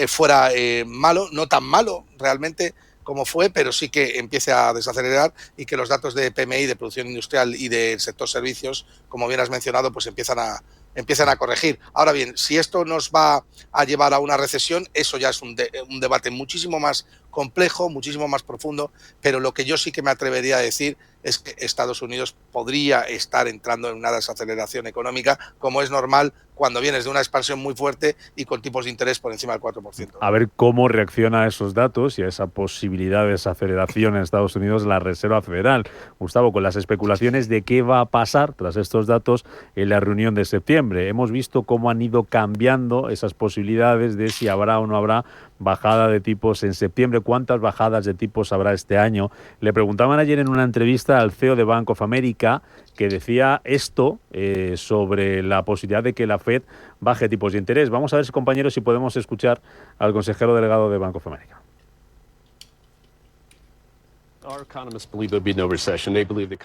fuera malo, no tan malo realmente como fue, pero sí que empiece a desacelerar y que los datos de PMI, de producción industrial y del sector servicios, como bien has mencionado, pues empiezan a corregir. Ahora bien, si esto nos va a llevar a una recesión, eso ya es un debate muchísimo más complejo, muchísimo más profundo, pero lo que yo sí que me atrevería a decir es que Estados Unidos podría estar entrando en una desaceleración económica, como es normal cuando vienes de una expansión muy fuerte y con tipos de interés por encima del 4%. A ver cómo reacciona a esos datos y a esa posibilidad de desaceleración en Estados Unidos la Reserva Federal. Gustavo, con las especulaciones de qué va a pasar tras estos datos en la reunión de septiembre. Hemos visto cómo han ido cambiando esas posibilidades de si habrá o no habrá bajada de tipos en septiembre, cuántas bajadas de tipos habrá este año. Le preguntaban ayer en una entrevista al CEO de Bank of America que decía esto sobre la posibilidad de que la Fed baje tipos de interés. Vamos a ver, compañeros, si podemos escuchar al consejero delegado de Bank of America.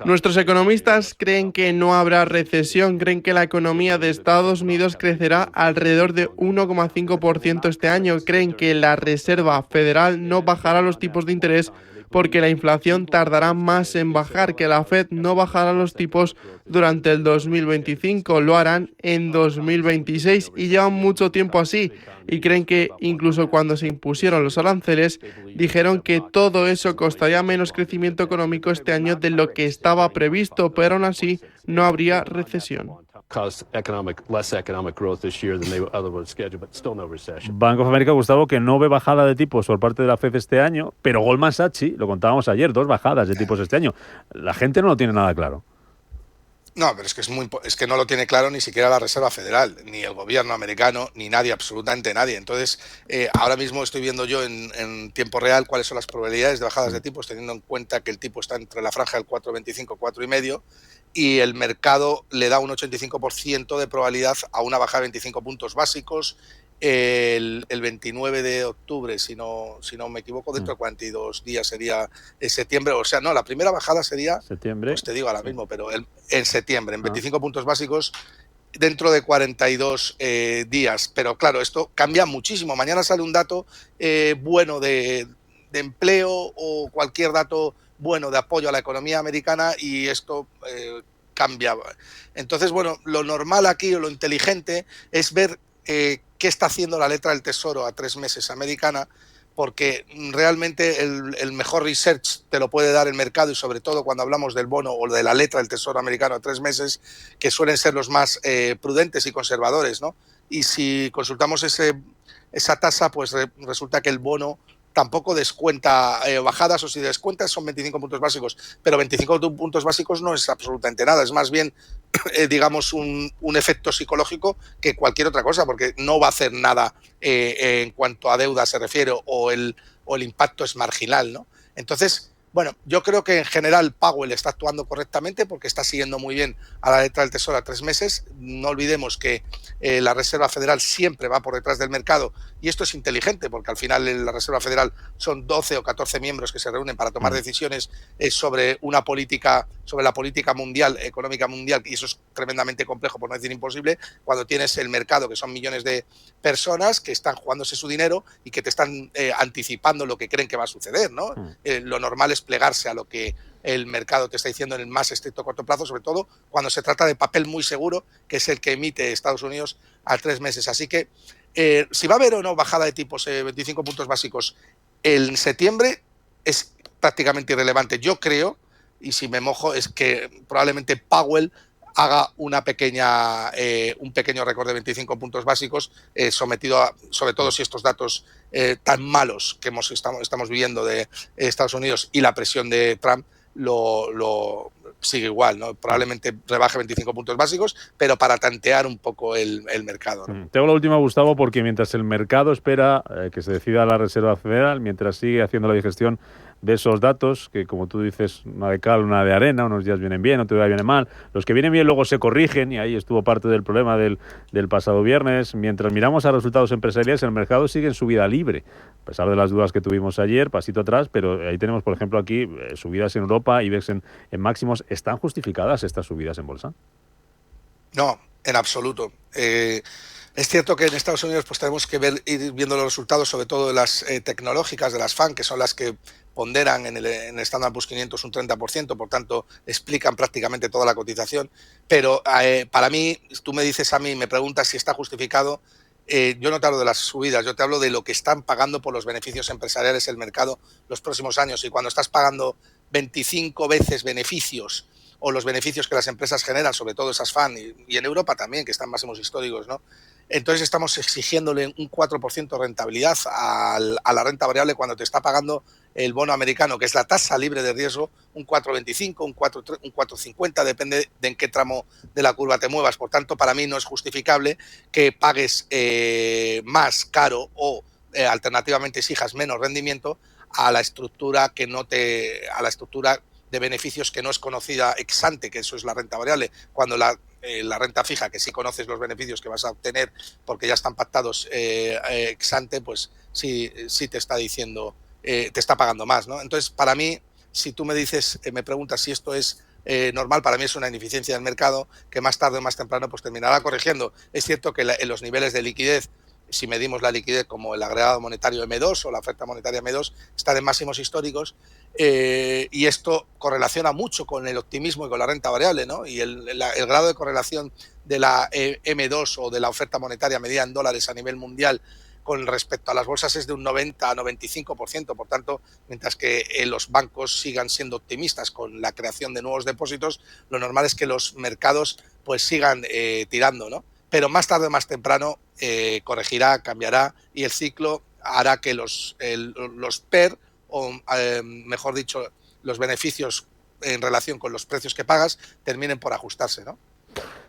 Nuestros economistas creen que no habrá recesión, creen que la economía de Estados Unidos crecerá alrededor de 1,5% este año, creen que la Reserva Federal no bajará los tipos de interés porque la inflación tardará más en bajar, que la Fed no bajará los tipos durante el 2025, lo harán en 2026 y llevan mucho tiempo así. Y creen que incluso cuando se impusieron los aranceles, dijeron que todo eso costaría menos crecimiento económico este año de lo que estaba previsto, pero aún así no habría recesión. Bank of America, Gustavo, que no ve bajada de tipos por parte de la Fed este año, pero Goldman Sachs, lo contábamos ayer, 2 bajadas de tipos este año. La gente no lo tiene nada claro. No, pero es que no lo tiene claro ni siquiera la Reserva Federal, ni el gobierno americano, ni nadie, absolutamente nadie. Entonces, ahora mismo estoy viendo yo en tiempo real cuáles son las probabilidades de bajadas de tipos, teniendo en cuenta que el tipo está entre la franja del 4,25 y 4,5, y el mercado le da un 85% de probabilidad a una bajada de 25 puntos básicos el 29 de octubre, si no me equivoco, dentro de 42 días sería septiembre. O sea, no, la primera bajada sería, septiembre, pues te digo ahora mismo, pero en septiembre, en 25 puntos básicos dentro de 42 días. Pero claro, esto cambia muchísimo. Mañana sale un dato bueno de empleo o cualquier dato bueno de apoyo a la economía americana y esto cambia. Entonces, bueno, lo normal aquí o lo inteligente es ver qué está haciendo la letra del Tesoro a 3 meses americana, porque realmente el mejor research te lo puede dar el mercado, y sobre todo cuando hablamos del bono o de la letra del Tesoro americano a 3 meses, que suelen ser los más prudentes y conservadores, ¿no? Y si consultamos esa tasa, pues resulta que el bono tampoco descuenta bajadas, o si descuenta son 25 puntos básicos, pero 25 puntos básicos no es absolutamente nada, es más bien digamos un efecto psicológico que cualquier otra cosa, porque no va a hacer nada en cuanto a deuda se refiere, o el impacto es marginal, ¿no? Entonces, bueno, yo creo que en general Powell está actuando correctamente porque está siguiendo muy bien a la letra del Tesoro a 3 meses. No olvidemos que la Reserva Federal siempre va por detrás del mercado, y esto es inteligente porque al final en la Reserva Federal son 12 o 14 miembros que se reúnen para tomar decisiones sobre la política mundial, económica mundial, y eso es tremendamente complejo, por no decir imposible, cuando tienes el mercado, que son millones de personas que están jugándose su dinero y que te están anticipando lo que creen que va a suceder, ¿no? Lo normal es plegarse a lo que el mercado te está diciendo en el más estricto corto plazo, sobre todo cuando se trata de papel muy seguro, que es el que emite Estados Unidos a 3 meses. Así que si va a haber o no bajada de tipos 25 puntos básicos en septiembre es prácticamente irrelevante. Yo creo, y si me mojo, es que probablemente Powell haga un pequeño récord de 25 puntos básicos, sometido a, sobre todo si estos datos tan malos que estamos viviendo de Estados Unidos y la presión de Trump lo sigue igual, ¿no? Probablemente rebaje 25 puntos básicos, pero para tantear un poco el mercado, ¿no? Te hago la última, Gustavo, porque mientras el mercado espera que se decida la Reserva Federal, mientras sigue haciendo la digestión de esos datos, que como tú dices, una de cal, una de arena, unos días vienen bien, otros días vienen mal, los que vienen bien luego se corrigen, y ahí estuvo parte del problema del pasado viernes. Mientras miramos a resultados empresariales, el mercado sigue en subida libre, a pesar de las dudas que tuvimos ayer, pasito atrás, pero ahí tenemos, por ejemplo, aquí subidas en Europa, IBEX en máximos. ¿Están justificadas estas subidas en bolsa? No, en absoluto. Es cierto que en Estados Unidos pues tenemos que ir viendo los resultados, sobre todo de las tecnológicas, de las FAN, que son las que ponderan en el Standard & Poor's 500 un 30%, por tanto explican prácticamente toda la cotización. Pero para mí, tú me dices a mí, me preguntas si está justificado, yo no te hablo de las subidas, yo te hablo de lo que están pagando por los beneficios empresariales el mercado los próximos años. Y cuando estás pagando 25 veces beneficios o los beneficios que las empresas generan, sobre todo esas FAN y en Europa también, que están máximos históricos, ¿no? Entonces estamos exigiéndole un 4% de rentabilidad a la renta variable cuando te está pagando el bono americano, que es la tasa libre de riesgo, un 4,25, un 4,50, depende de en qué tramo de la curva te muevas. Por tanto, para mí no es justificable que pagues más caro o alternativamente exijas menos rendimiento a la estructura de beneficios que no es conocida ex ante, que eso es la renta variable, cuando la renta fija, que sí conoces los beneficios que vas a obtener porque ya están pactados ex ante, pues sí te está diciendo, te está pagando más, ¿no? Entonces, para mí, si tú me preguntas si esto es normal, para mí es una ineficiencia del mercado que más tarde o más temprano pues terminará corrigiendo. Es cierto que en los niveles de liquidez, si medimos la liquidez como el agregado monetario M2 o la oferta monetaria M2, están en máximos históricos, y esto correlaciona mucho con el optimismo y con la renta variable, ¿no? Y el grado de correlación de la M2 o de la oferta monetaria medida en dólares a nivel mundial con respecto a las bolsas es de un 90 a 95%. Por tanto, mientras que los bancos sigan siendo optimistas con la creación de nuevos depósitos, lo normal es que los mercados pues sigan tirando, ¿no? Pero más tarde o más temprano corregirá, cambiará, y el ciclo hará que los PER, o mejor dicho, los beneficios en relación con los precios que pagas, terminen por ajustarse, ¿no?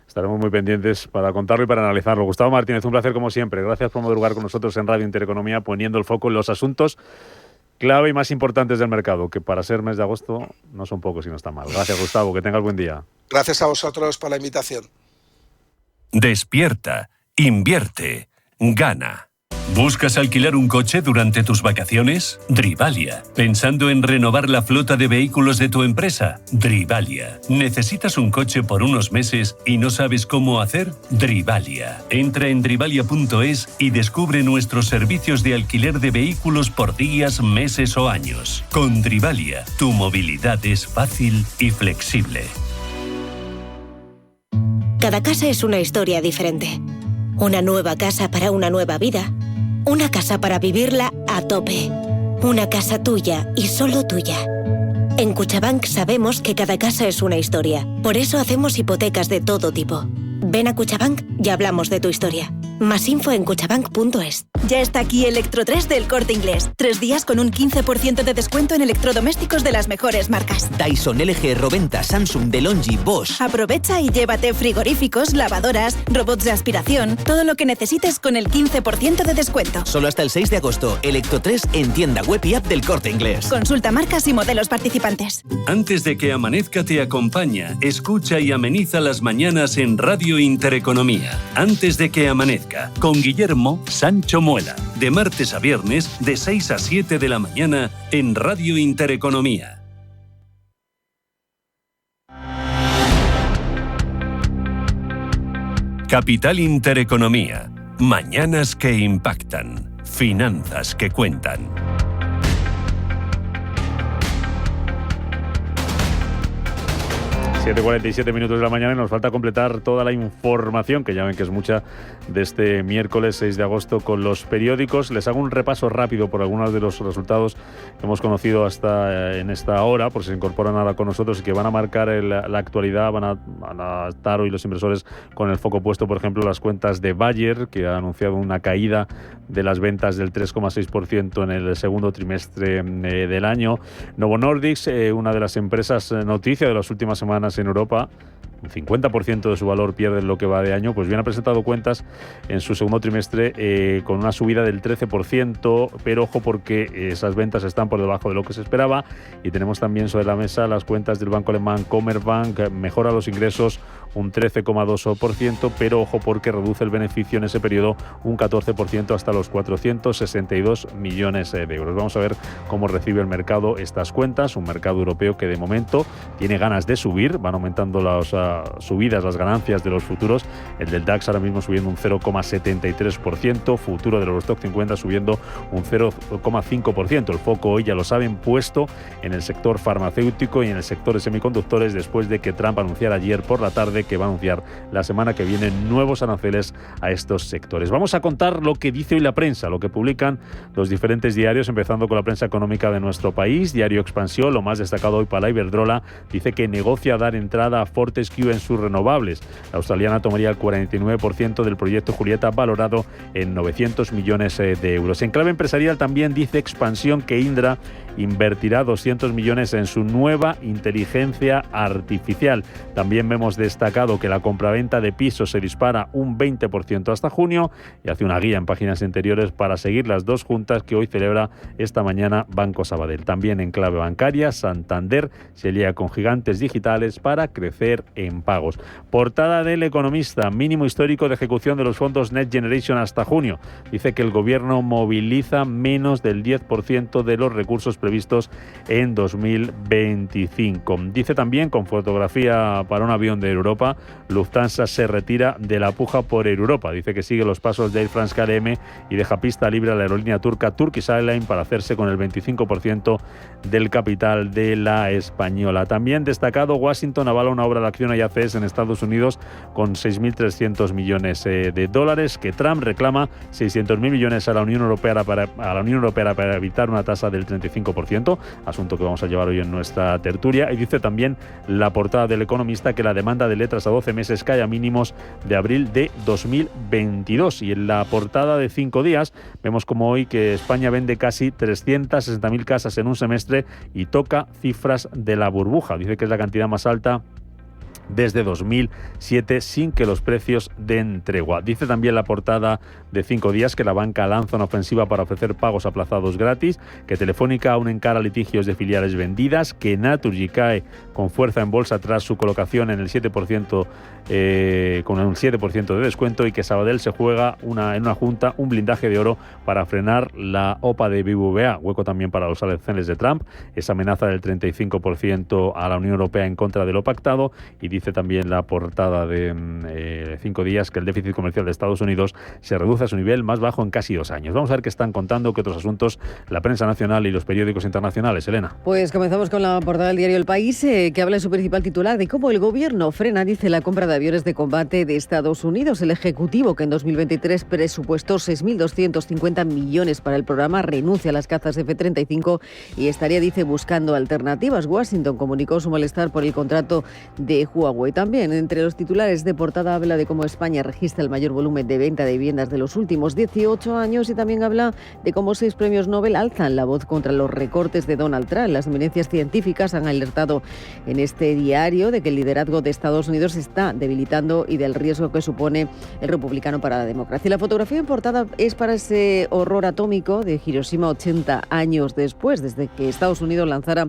Estaremos muy pendientes para contarlo y para analizarlo. Gustavo Martínez, un placer como siempre. Gracias por madrugar con nosotros en Radio Intereconomía, poniendo el foco en los asuntos clave y más importantes del mercado, que para ser mes de agosto no son pocos y no está mal. Gracias, Gustavo, que tengas buen día. Gracias a vosotros por la invitación. Despierta, invierte, gana. ¿Buscas alquilar un coche durante tus vacaciones? Drivalia. ¿Pensando en renovar la flota de vehículos de tu empresa? Drivalia. ¿Necesitas un coche por unos meses y no sabes cómo hacer? Drivalia. Entra en drivalia.es y descubre nuestros servicios de alquiler de vehículos por días, meses o años. Con Drivalia, tu movilidad es fácil y flexible. Cada casa es una historia diferente. Una nueva casa para una nueva vida. Una casa para vivirla a tope. Una casa tuya y solo tuya. En Cuchabank sabemos que cada casa es una historia. Por eso hacemos hipotecas de todo tipo. Ven a Cuchabank y hablamos de tu historia. Más info en cuchabank.es. Ya está aquí Electro 3 del Corte Inglés. 3 días con un 15% de descuento en electrodomésticos de las mejores marcas. Dyson, LG, Roventa, Samsung, DeLonghi, Bosch. Aprovecha y llévate frigoríficos, lavadoras, robots de aspiración, todo lo que necesites con el 15% de descuento. Solo hasta el 6 de agosto. Electro 3 en tienda web y app del Corte Inglés. Consulta marcas y modelos participantes. Antes de que amanezca te acompaña, escucha y ameniza las mañanas en Radio Intereconomía. Antes de que amanezca, con Guillermo Sancho Muela, de martes a viernes de 6 a 7 de la mañana en Radio Intereconomía. Capital Intereconomía. Mañanas que impactan. Finanzas que cuentan. 7:47 minutos de la mañana y nos falta completar toda la información, que ya ven que es mucha, de este miércoles 6 de agosto con los periódicos. Les hago un repaso rápido por algunos de los resultados que hemos conocido hasta en esta hora, por si se incorporan ahora con nosotros y que van a marcar la actualidad. Van a estar hoy los inversores con el foco puesto, por ejemplo, las cuentas de Bayer, que ha anunciado una caída de las ventas del 3,6% en el segundo trimestre del año. Novo Nordisk, una de las empresas noticia de las últimas semanas en Europa, un 50% de su valor pierde en lo que va de año, pues bien ha presentado cuentas en su segundo trimestre con una subida del 13%, pero ojo porque esas ventas están por debajo de lo que se esperaba. Y tenemos también sobre la mesa las cuentas del banco alemán Commerzbank, mejora los ingresos un 13,2%, pero ojo porque reduce el beneficio en ese periodo un 14% hasta los 462 millones de euros. Vamos a ver cómo recibe el mercado estas cuentas, un mercado europeo que de momento tiene ganas de subir, van aumentando los subidas las ganancias de los futuros. El del DAX ahora mismo subiendo un 0,73%, futuro del Eurostock 50 subiendo un 0,5%. El foco hoy, ya lo saben, puesto en el sector farmacéutico y en el sector de semiconductores, después de que Trump anunciara ayer por la tarde que va a anunciar la semana que viene nuevos aranceles a estos sectores. Vamos a contar lo que dice hoy la prensa, lo que publican los diferentes diarios, empezando con la prensa económica de nuestro país. Diario Expansión, lo más destacado hoy para la Iberdrola, dice que negocia dar entrada a Fortescue en sus renovables. La australiana tomaría el 49% del proyecto Julieta, valorado en 900 millones de euros. En clave empresarial también dice Expansión que Indra invertirá 200 millones en su nueva inteligencia artificial. También vemos destacado que la compraventa de pisos se dispara un 20% hasta junio, y hace una guía en páginas interiores para seguir las dos juntas que hoy celebra esta mañana Banco Sabadell. También en clave bancaria, Santander se lía con gigantes digitales para crecer en pagos. Portada del Economista, mínimo histórico de ejecución de los fondos Next Generation hasta junio. Dice que el gobierno moviliza menos del 10% de los recursos previstos en 2025. Dice también, con fotografía para un avión de Europa, Lufthansa se retira de la puja por Europa. Dice que sigue los pasos de Air France KLM y deja pista libre a la aerolínea turca Turkish Airlines para hacerse con el 25% del capital de la española. También destacado, Washington avala una obra de acción a IACS en Estados Unidos con 6.300 millones de dólares, que Trump reclama 600.000 millones a la Unión Europea para evitar una tasa del 35%, asunto que vamos a llevar hoy en nuestra tertulia. Y dice también la portada del Economista que la demanda de letras a 12 meses cae a mínimos de abril de 2022. Y en la portada de 5 días vemos como hoy que España vende casi 360.000 casas en un semestre y toca cifras de la burbuja. Dice que es la cantidad más alta desde 2007 sin que los precios den tregua. Dice también la portada de 5 días que la banca lanza una ofensiva para ofrecer pagos aplazados gratis, que Telefónica aún encara litigios de filiales vendidas, que Naturgy cae con fuerza en bolsa tras su colocación en el 7%, con un 7% de descuento, y que Sabadell se juega en una junta un blindaje de oro para frenar la OPA de BBVA. Hueco también para los aranceles de Trump, esa amenaza del 35% a la Unión Europea en contra de lo pactado. Y dice también la portada de 5 días que el déficit comercial de Estados Unidos se reduce a su nivel más bajo en casi 2 años. Vamos a ver qué están contando, qué otros asuntos la prensa nacional y los periódicos internacionales. Elena. Pues comenzamos con la portada del diario El País, que habla en su principal titular de cómo el gobierno frena, dice, la compra de aviones de combate de Estados Unidos. El Ejecutivo, que en 2023 presupuestó 6.250 millones para el programa, renuncia a las cazas F-35 y estaría, dice, buscando alternativas. Washington comunicó su malestar por el contrato de Huawei. También entre los titulares de portada habla de cómo España registra el mayor volumen de venta de viviendas de los últimos 18 años, y también habla de cómo 6 premios Nobel alzan la voz contra los recortes de Donald Trump. Las eminencias científicas han alertado en este diario de que el liderazgo de Estados Unidos se está debilitando y del riesgo que supone el republicano para la democracia. La fotografía en portada es para ese horror atómico de Hiroshima 80 años después, desde que Estados Unidos lanzara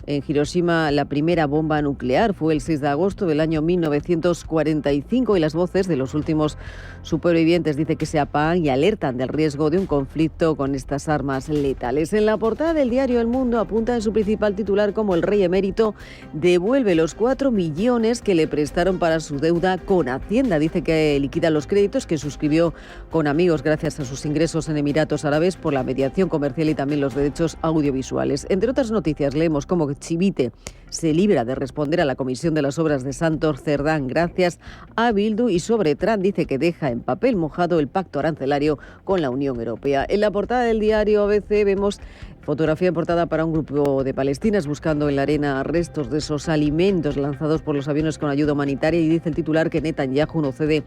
en Hiroshima la primera bomba nuclear. Fue el 6 de agosto del año 1945 y las voces de los últimos supervivientes dice que se apagan y alertan del riesgo de un conflicto con estas armas letales. En la portada del diario El Mundo apunta en su principal titular como el rey emérito devuelve los 4 millones que le prestaron para su deuda con Hacienda. Dice que liquida los créditos que suscribió con amigos gracias a sus ingresos en Emiratos Árabes por la mediación comercial y también los derechos audiovisuales. Entre otras noticias leemos cómo Chivite se libra de responder a la Comisión de las Obras de Santos Cerdán gracias a Bildu, y sobre Trump dice que deja en papel mojado el pacto arancelario con la Unión Europea. En la portada del diario ABC vemos fotografía en portada para un grupo de palestinas buscando en la arena restos de esos alimentos lanzados por los aviones con ayuda humanitaria, y dice el titular que Netanyahu no cede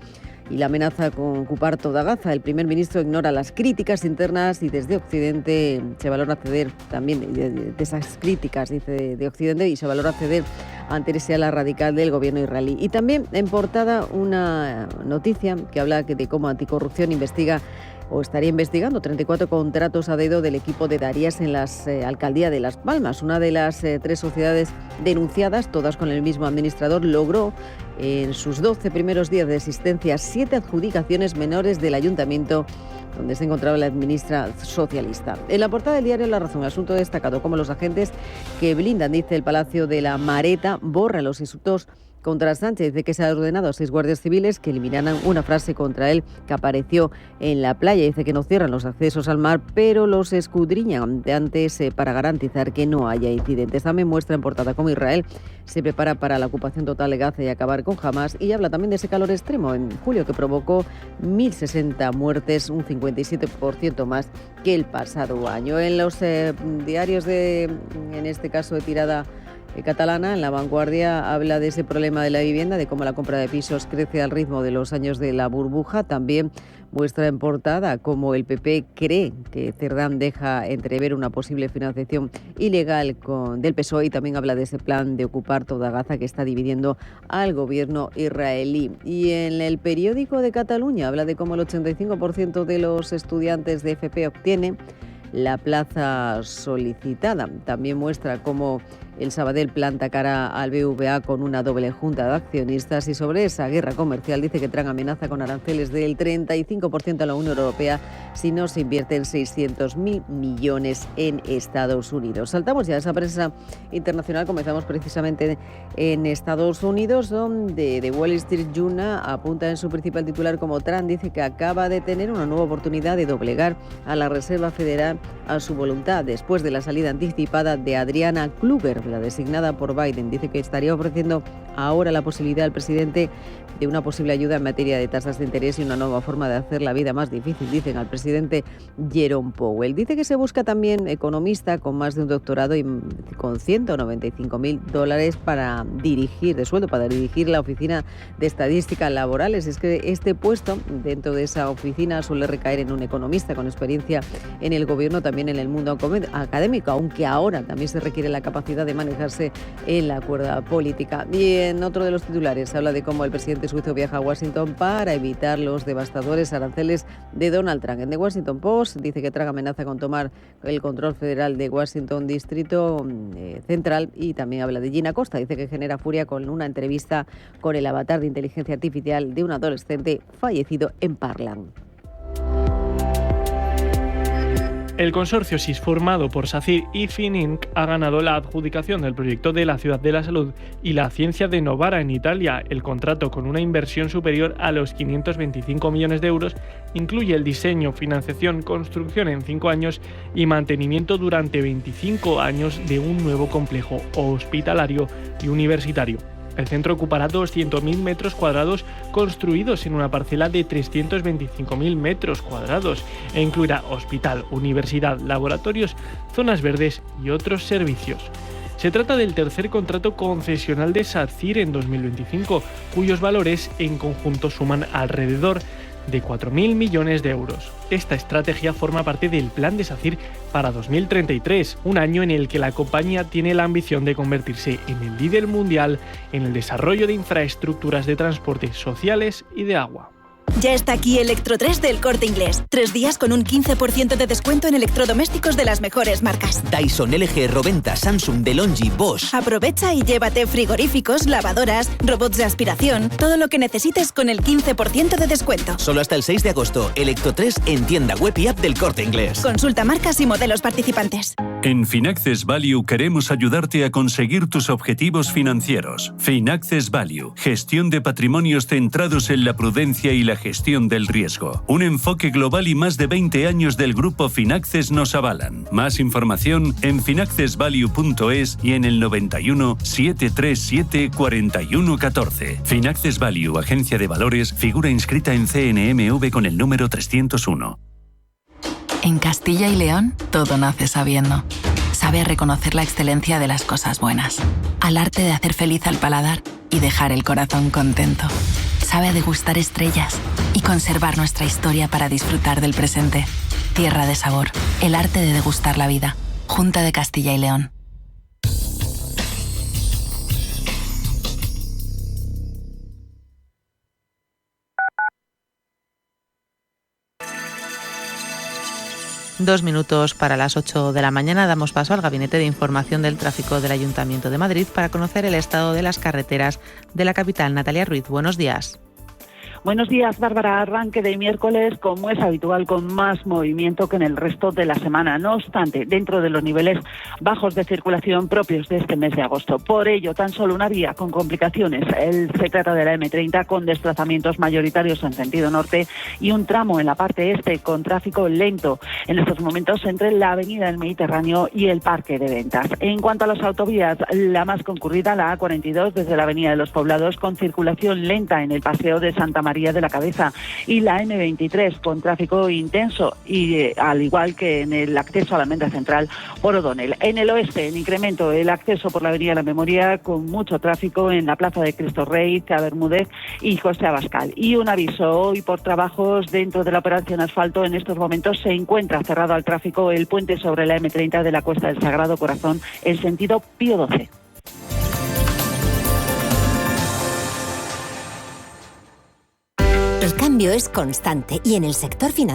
y la amenaza con ocupar toda Gaza. El primer ministro ignora las críticas internas y desde Occidente se valora ceder también de esas críticas, dice, de Occidente, y se valora ceder ante ese ala radical del gobierno israelí. Y también en portada una noticia que habla de cómo Anticorrupción investiga o estaría investigando 34 contratos a dedo del equipo de Darías en la alcaldía de Las Palmas. Una de las 3 sociedades denunciadas, todas con el mismo administrador, logró en sus 12 primeros días de existencia 7 adjudicaciones menores del ayuntamiento donde se encontraba la ministra socialista. En la portada del diario La Razón, asunto destacado como los agentes que blindan, dice, el Palacio de la Mareta borran los insultos contra Sánchez. Dice que se ha ordenado a 6 guardias civiles que eliminaran una frase contra él que apareció en la playa. Dice que no cierran los accesos al mar, pero los escudriñan antes para garantizar que no haya incidentes. También muestra en portada cómo Israel se prepara para la ocupación total de Gaza y acabar con Hamas, y habla también de ese calor extremo en julio que provocó 1.060 muertes, un 57% más que el pasado año. En los diarios en este caso de tirada catalana, en La Vanguardia habla de ese problema de la vivienda, de cómo la compra de pisos crece al ritmo de los años de la burbuja. También muestra en portada cómo el PP cree que Cerdán deja entrever una posible financiación ilegal del PSOE, y también habla de ese plan de ocupar toda Gaza que está dividiendo al gobierno israelí. Y en el periódico de Cataluña habla de cómo el 85% de los estudiantes de FP obtiene la plaza solicitada. También muestra cómo el Sabadell planta cara al BVA con una doble junta de accionistas, y sobre esa guerra comercial dice que Trump amenaza con aranceles del 35% a la Unión Europea si no se invierten 600.000 millones en Estados Unidos. Saltamos ya a esa prensa internacional. Comenzamos precisamente en Estados Unidos, donde The Wall Street Journal apunta en su principal titular como Trump dice que acaba de tener una nueva oportunidad de doblegar a la Reserva Federal a su voluntad después de la salida anticipada de Adriana Kluger, la designada por Biden. Dice que estaría ofreciendo ahora la posibilidad al presidente de una posible ayuda en materia de tasas de interés y una nueva forma de hacer la vida más difícil, dicen al presidente Jerome Powell. Dice que se busca también economista con más de un doctorado y con $195.000 para dirigir, de sueldo, para dirigir la Oficina de Estadísticas Laborales. Es que este puesto dentro de esa oficina suele recaer en un economista con experiencia en el gobierno, también en el mundo académico, aunque ahora también se requiere la capacidad de manejarse en la cuerda política. Y en otro de los titulares habla de cómo el presidente suizo viaja a Washington para evitar los devastadores aranceles de Donald Trump. En The Washington Post dice que Trump amenaza con tomar el control federal de Washington Distrito Central, y también habla de Gina Costa. Dice que genera furia con una entrevista con el avatar de inteligencia artificial de un adolescente fallecido en Parkland. El consorcio SIS formado por SACIR y Fininc ha ganado la adjudicación del proyecto de la Ciudad de la Salud y la Ciencia de Novara en Italia. El contrato, con una inversión superior a los 525 millones de euros, incluye el diseño, financiación, construcción en 5 años y mantenimiento durante 25 años de un nuevo complejo hospitalario y universitario. El centro ocupará 200.000 metros cuadrados construidos en una parcela de 325.000 metros cuadrados e incluirá hospital, universidad, laboratorios, zonas verdes y otros servicios. Se trata del tercer contrato concesional de SACIR en 2025, cuyos valores en conjunto suman alrededor de 4.000 millones de euros. Esta estrategia forma parte del plan de SACIR para 2033, un año en el que la compañía tiene la ambición de convertirse en el líder mundial en el desarrollo de infraestructuras de transporte sociales y de agua. Ya está aquí Electro 3 del Corte Inglés. 3 días con un 15% de descuento en electrodomésticos de las mejores marcas. Dyson, LG, Roventa, Samsung, DeLonghi, Bosch. Aprovecha y llévate frigoríficos, lavadoras, robots de aspiración, todo lo que necesites con el 15% de descuento. Solo hasta el 6 de agosto. Electro 3 en tienda web y app del Corte Inglés. Consulta marcas y modelos participantes. En Finaccess Value queremos ayudarte a conseguir tus objetivos financieros. Finaccess Value, gestión de patrimonios centrados en la prudencia y la gestión del riesgo. Un enfoque global y más de 20 años del grupo Finaccess nos avalan. Más información en finaccessvalue.es y en el 91 737 4114. Finaccess Value, agencia de valores, figura inscrita en CNMV con el número 301. En Castilla y León, todo nace sabiendo. Sabe reconocer la excelencia de las cosas buenas, al arte de hacer feliz al paladar y dejar el corazón contento. Sabe degustar estrellas y conservar nuestra historia para disfrutar del presente. Tierra de sabor, el arte de degustar la vida. Junta de Castilla y León. Dos minutos para las 8 de la mañana. Damos paso al Gabinete de Información del Tráfico del Ayuntamiento de Madrid para conocer el estado de las carreteras de la capital. Natalia Ruiz, buenos días. Buenos días, Bárbara. Arranque de miércoles, como es habitual, con más movimiento que en el resto de la semana. No obstante, dentro de los niveles bajos de circulación propios de este mes de agosto. Por ello, tan solo una vía con complicaciones. Se trata de la M30 con desplazamientos mayoritarios en sentido norte y un tramo en la parte este con tráfico lento en estos momentos entre la Avenida del Mediterráneo y el Parque de Ventas. En cuanto a las autovías, la más concurrida, la A42 desde la Avenida de los Poblados con circulación lenta en el Paseo de Santa María de la Cabeza y la M23 con tráfico intenso y al igual que en el acceso a la Almendra Central por O'Donnell. En el oeste, en incremento el acceso por la Avenida de la Memoria con mucho tráfico en la Plaza de Cristo Rey, Cea Bermúdez y José Abascal. Y un aviso, hoy por trabajos dentro de la operación asfalto, en estos momentos se encuentra cerrado al tráfico el puente sobre la M30 de la Cuesta del Sagrado Corazón en sentido Pío XII. El cambio es constante y en el sector financiero